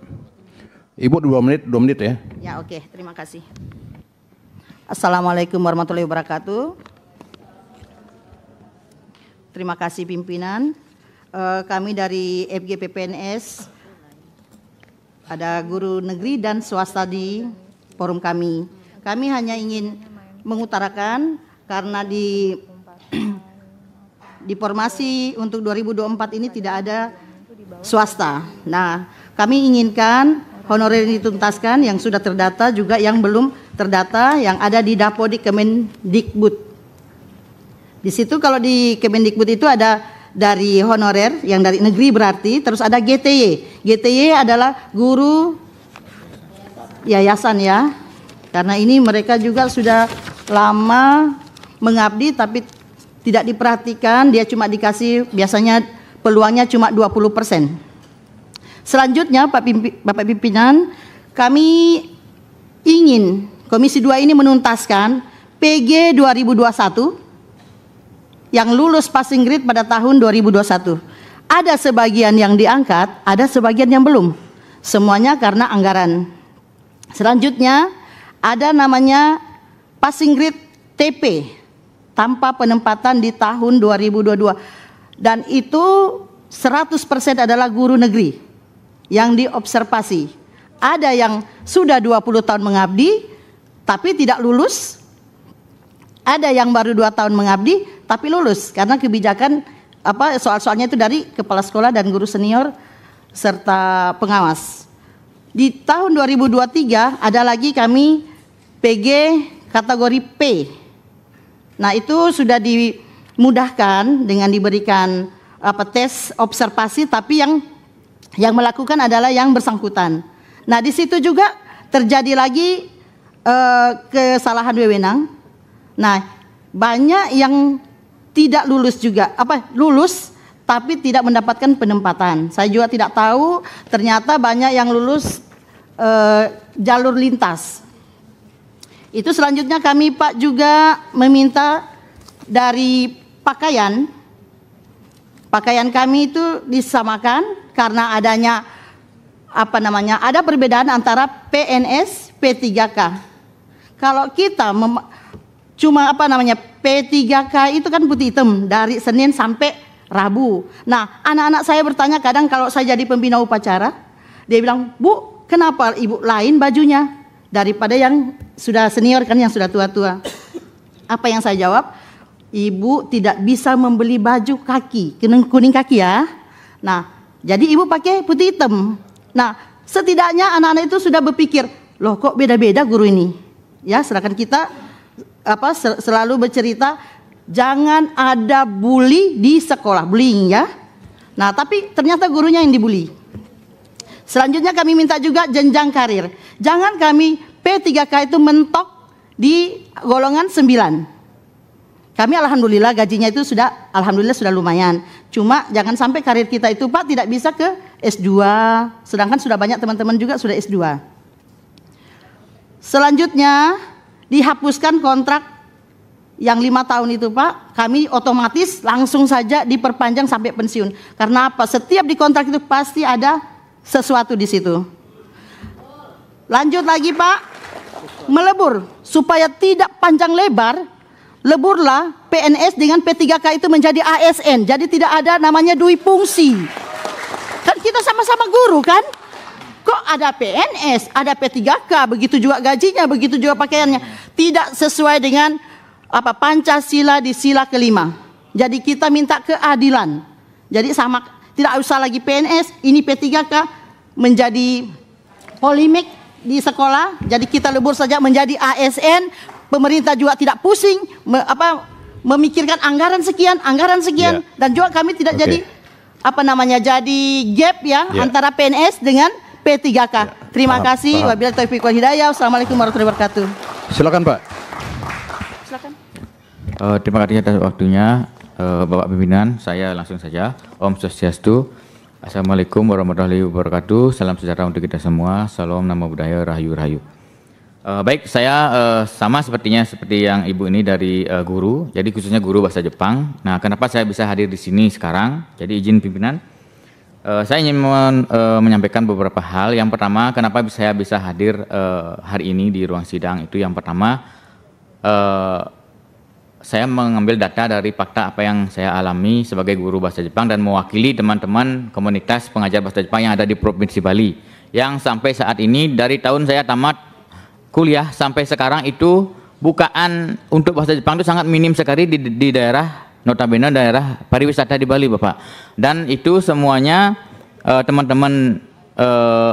S1: Ibu 2 menit ya.
S14: Ya, oke, terima kasih. Assalamualaikum warahmatullahi wabarakatuh. Terima kasih pimpinan. Kami dari FGP PNS, ada guru negeri dan swasta di forum kami. Kami hanya ingin mengutarakan karena di formasi untuk 2024 ini tidak ada swasta. Nah, kami inginkan honorer dituntaskan yang sudah terdata juga yang belum terdata yang ada di Dapodik Kemendikbud. Di situ kalau di Kemendikbud itu ada dari honorer yang dari negeri berarti, terus ada GTY. GTY adalah guru yayasan ya. Karena ini mereka juga sudah lama mengabdi tapi tidak diperhatikan, dia cuma dikasih biasanya peluangnya cuma 20%. Selanjutnya Bapak Pimpinan, kami ingin Komisi 2 ini menuntaskan PG 2021 yang lulus passing grade pada tahun 2021. Ada sebagian yang diangkat, ada sebagian yang belum. Semuanya karena anggaran. Selanjutnya ada namanya passing grade TP tanpa penempatan di tahun 2022. Dan itu 100% adalah guru negeri yang diobservasi. Ada yang sudah 20 tahun mengabdi tapi tidak lulus. Ada yang baru 2 tahun mengabdi tapi lulus karena kebijakan soal-soalnya itu dari kepala sekolah dan guru senior serta pengawas. Di tahun 2023 ada lagi kami PG kategori P. Nah, itu sudah dimudahkan dengan diberikan tes observasi, tapi yang melakukan adalah yang bersangkutan. Nah, di situ juga terjadi lagi kesalahan wewenang. Nah, banyak yang tidak lulus juga, lulus tapi tidak mendapatkan penempatan. Saya juga tidak tahu, ternyata banyak yang lulus jalur lintas. Itu selanjutnya kami Pak juga meminta dari pakaian kami itu disamakan karena adanya ada perbedaan antara PNS P3K. Kalau kita cuma P3K itu kan putih hitam dari Senin sampai Rabu. Nah, anak-anak saya bertanya kadang kalau saya jadi pembina upacara, dia bilang, "Bu, kenapa ibu lain bajunya daripada yang sudah senior kan, yang sudah tua-tua?" Apa yang saya jawab? Ibu tidak bisa membeli baju kaki, kuning kaki ya. Nah, jadi ibu pakai putih hitam. Nah, setidaknya anak-anak itu sudah berpikir, loh kok beda-beda guru ini? Ya, sedangkan kita selalu bercerita jangan ada bully di sekolah, bullying ya. Nah, tapi ternyata gurunya yang dibully. Selanjutnya kami minta juga jenjang karir. Jangan kami P3K itu mentok di golongan 9. Kami alhamdulillah gajinya itu sudah lumayan. Cuma jangan sampai karir kita itu Pak tidak bisa ke S2, sedangkan sudah banyak teman-teman juga sudah S2. Selanjutnya dihapuskan kontrak yang 5 tahun itu Pak, kami otomatis langsung saja diperpanjang sampai pensiun. Karena apa? Setiap di kontrak itu pasti ada sesuatu di situ. Lanjut lagi Pak, melebur supaya tidak panjang lebar, leburlah PNS dengan P3K itu menjadi ASN. Jadi tidak ada namanya dui fungsi. Kan kita sama-sama guru kan? Kok ada PNS, ada P3K, begitu juga gajinya, begitu juga pakaiannya. Tidak sesuai dengan Pancasila di sila kelima. Jadi kita minta keadilan. Jadi sama, tidak usah lagi PNS, ini P3K menjadi polemik di sekolah. Jadi kita lebur saja menjadi ASN. Pemerintah juga tidak pusing memikirkan anggaran sekian, dan juga kami tidak jadi jadi gap ya antara PNS dengan P3K. Terima kasih. Wabillahi taufiq wal hidayah. Wassalamualaikum warahmatullahi wabarakatuh.
S1: Silakan Pak.
S14: Silakan.
S16: Terima kasih atas waktunya Bapak Pimpinan. Saya langsung saja. Om Swastiastu. Assalamualaikum warahmatullahi wabarakatuh. Salam sejahtera untuk kita semua. Salam nama budaya, rahayu rahayu. Baik, saya sama seperti yang Ibu ini dari guru. Jadi khususnya guru bahasa Jepang. Nah, kenapa saya bisa hadir di sini sekarang? Jadi izin pimpinan. Saya ingin menyampaikan beberapa hal. Yang pertama, kenapa saya bisa hadir hari ini di ruang sidang itu yang pertama, saya mengambil data dari fakta apa yang saya alami sebagai guru bahasa Jepang dan mewakili teman-teman komunitas pengajar bahasa Jepang yang ada di Provinsi Bali. Yang sampai saat ini dari tahun saya tamat kuliah sampai sekarang itu bukaan untuk bahasa Jepang itu sangat minim sekali di daerah, notabene daerah pariwisata di Bali Bapak. Dan itu semuanya teman-teman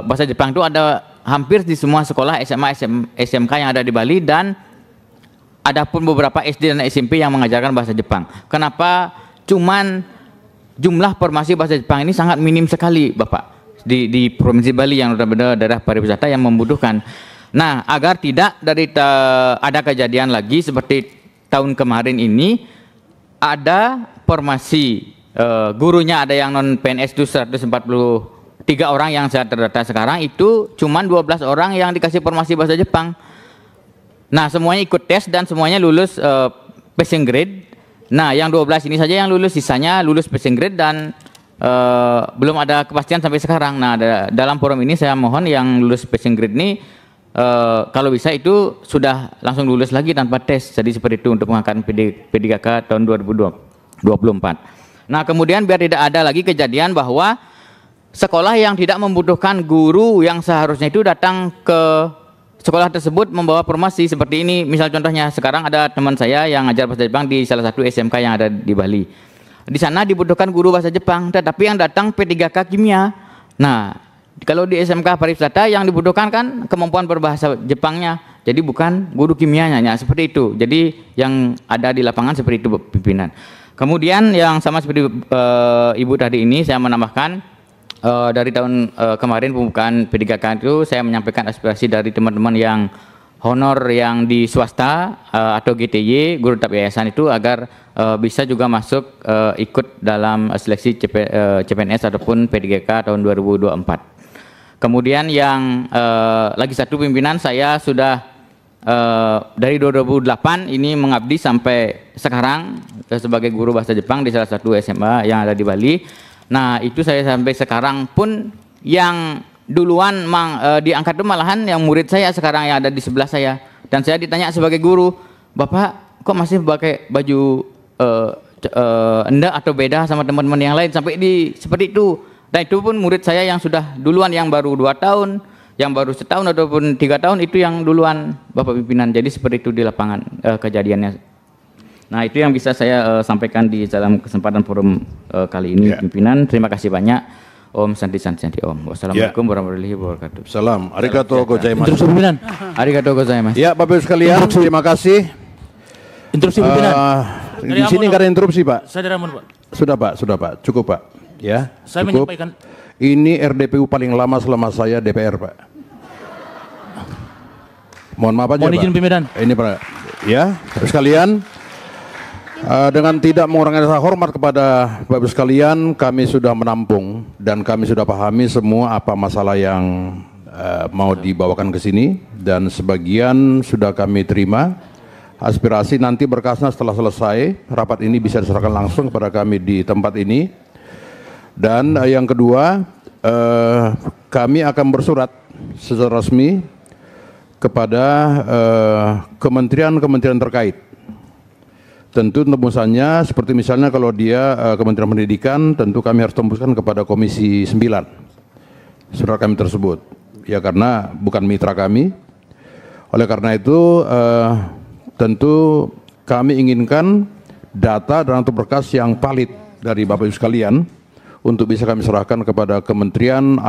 S16: bahasa Jepang itu ada hampir di semua sekolah SMA, SMK yang ada di Bali, dan ada pun beberapa SD dan SMP yang mengajarkan bahasa Jepang. Kenapa cuman jumlah formasi bahasa Jepang ini sangat minim sekali Bapak di Provinsi Bali yang notabene daerah pariwisata yang membutuhkan. Nah, agar tidak ada kejadian lagi seperti tahun kemarin ini, ada formasi gurunya ada yang non PNS itu 140 3 orang yang saya terdata sekarang itu cuma 12 orang yang dikasih formasi bahasa Jepang. Nah, semuanya ikut tes dan semuanya lulus passing grade. Nah, yang 12 ini saja yang lulus, sisanya lulus passing grade dan belum ada kepastian sampai sekarang. Nah, dalam forum ini saya mohon yang lulus passing grade ini kalau bisa itu sudah langsung lulus lagi tanpa tes. Jadi seperti itu untuk pengangkatan P3K tahun 2024. Nah, kemudian biar tidak ada lagi kejadian bahwa sekolah yang tidak membutuhkan guru yang seharusnya itu datang ke sekolah tersebut membawa formasi seperti ini. Misal contohnya sekarang ada teman saya yang ngajar bahasa Jepang di salah satu SMK yang ada di Bali. Di sana dibutuhkan guru bahasa Jepang, tetapi yang datang P3K kimia. Nah, kalau di SMK pariwisata yang dibutuhkan kan kemampuan berbahasa Jepangnya. Jadi bukan guru kimianya, ya, seperti itu. Jadi yang ada di lapangan seperti itu pimpinan. Kemudian yang sama seperti Ibu tadi ini saya menambahkan dari tahun kemarin pembukaan P3K itu saya menyampaikan aspirasi dari teman-teman yang honor yang di swasta atau GTY, guru tetap yayasan itu agar bisa juga masuk ikut dalam seleksi CPNS ataupun P3K tahun 2024. Kemudian yang lagi satu pimpinan saya sudah dari 2008 ini mengabdi sampai sekarang sebagai guru bahasa Jepang di salah satu SMA yang ada di Bali. Nah, itu saya sampai sekarang pun yang duluan diangkat itu malahan yang murid saya sekarang yang ada di sebelah saya. Dan saya ditanya sebagai guru, Bapak kok masih pakai baju enggak atau beda sama teman-teman yang lain sampai seperti itu. Dan itu pun murid saya yang sudah duluan, yang baru 2 tahun, yang baru setahun ataupun 3 tahun itu yang duluan Bapak pimpinan. Jadi seperti itu di lapangan kejadiannya. Nah, itu yang bisa saya sampaikan di dalam kesempatan forum kali ini, pimpinan. Terima kasih banyak. Om Santi Santi Om. Wassalamualaikum warahmatullahi wabarakatuh.
S1: Salam. Arigatou gozaimasu.
S15: Interupsi pimpinan.
S16: Arigatou gozaimasu.
S1: Ya, Bapak Ibu sekalian, terima kasih.
S15: Interupsi pimpinan.
S1: Di sini nggak ada interupsi, Pak.
S15: Saya dari Ambon, Pak.
S1: Sudah Pak. Cukup, Pak. Ya.
S15: Saya
S1: cukup.
S15: menyampaikan.
S1: Ini RDPU paling lama selama saya DPR, Pak. Mohon maaf aja,
S15: Mohon izin
S1: Pak.
S15: pimpinan.
S1: Ini, Pak. Ya, terus sekalian. Dengan tidak mengurangi rasa hormat kepada Bapak sekalian, kami sudah menampung dan kami sudah pahami semua apa masalah yang mau dibawakan ke sini, dan sebagian sudah kami terima. Aspirasi nanti berkasnya setelah selesai rapat ini bisa diserahkan langsung kepada kami di tempat ini. Dan yang kedua, kami akan bersurat secara resmi kepada kementerian-kementerian terkait. Tentu tembusannya seperti misalnya kalau dia Kementerian Pendidikan, tentu kami harus tembuskan kepada Komisi 9 surat kami tersebut, ya karena bukan mitra kami. Oleh karena itu tentu kami inginkan data dan berkas yang valid dari Bapak Ibu sekalian untuk bisa kami serahkan kepada Kementerian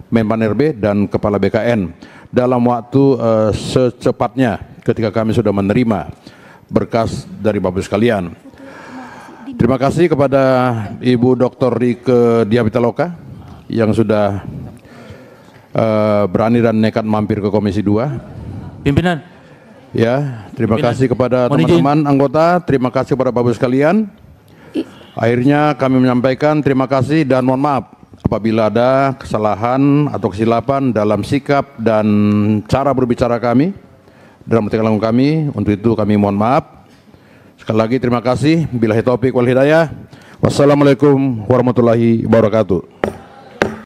S1: Menpan-RB dan Kepala BKN dalam waktu secepatnya ketika kami sudah menerima berkas dari Bapak Ibu sekalian. Terima kasih kepada Ibu Dr. Rike Diapitaloka yang sudah berani dan nekat mampir ke Komisi 2.
S15: Pimpinan.
S1: Ya, terima
S15: Pimpinan.
S1: kasih kepada
S15: Mohon
S1: teman-teman anggota, terima kasih kepada Bapak Ibu sekalian. Akhirnya kami menyampaikan terima kasih dan mohon maaf apabila ada kesalahan atau kesilapan dalam sikap dan cara berbicara kami dalam tindakan kami. Untuk itu kami mohon maaf. Sekali lagi terima kasih. Billahi taufik wal hidayah. Wassalamualaikum warahmatullahi wabarakatuh.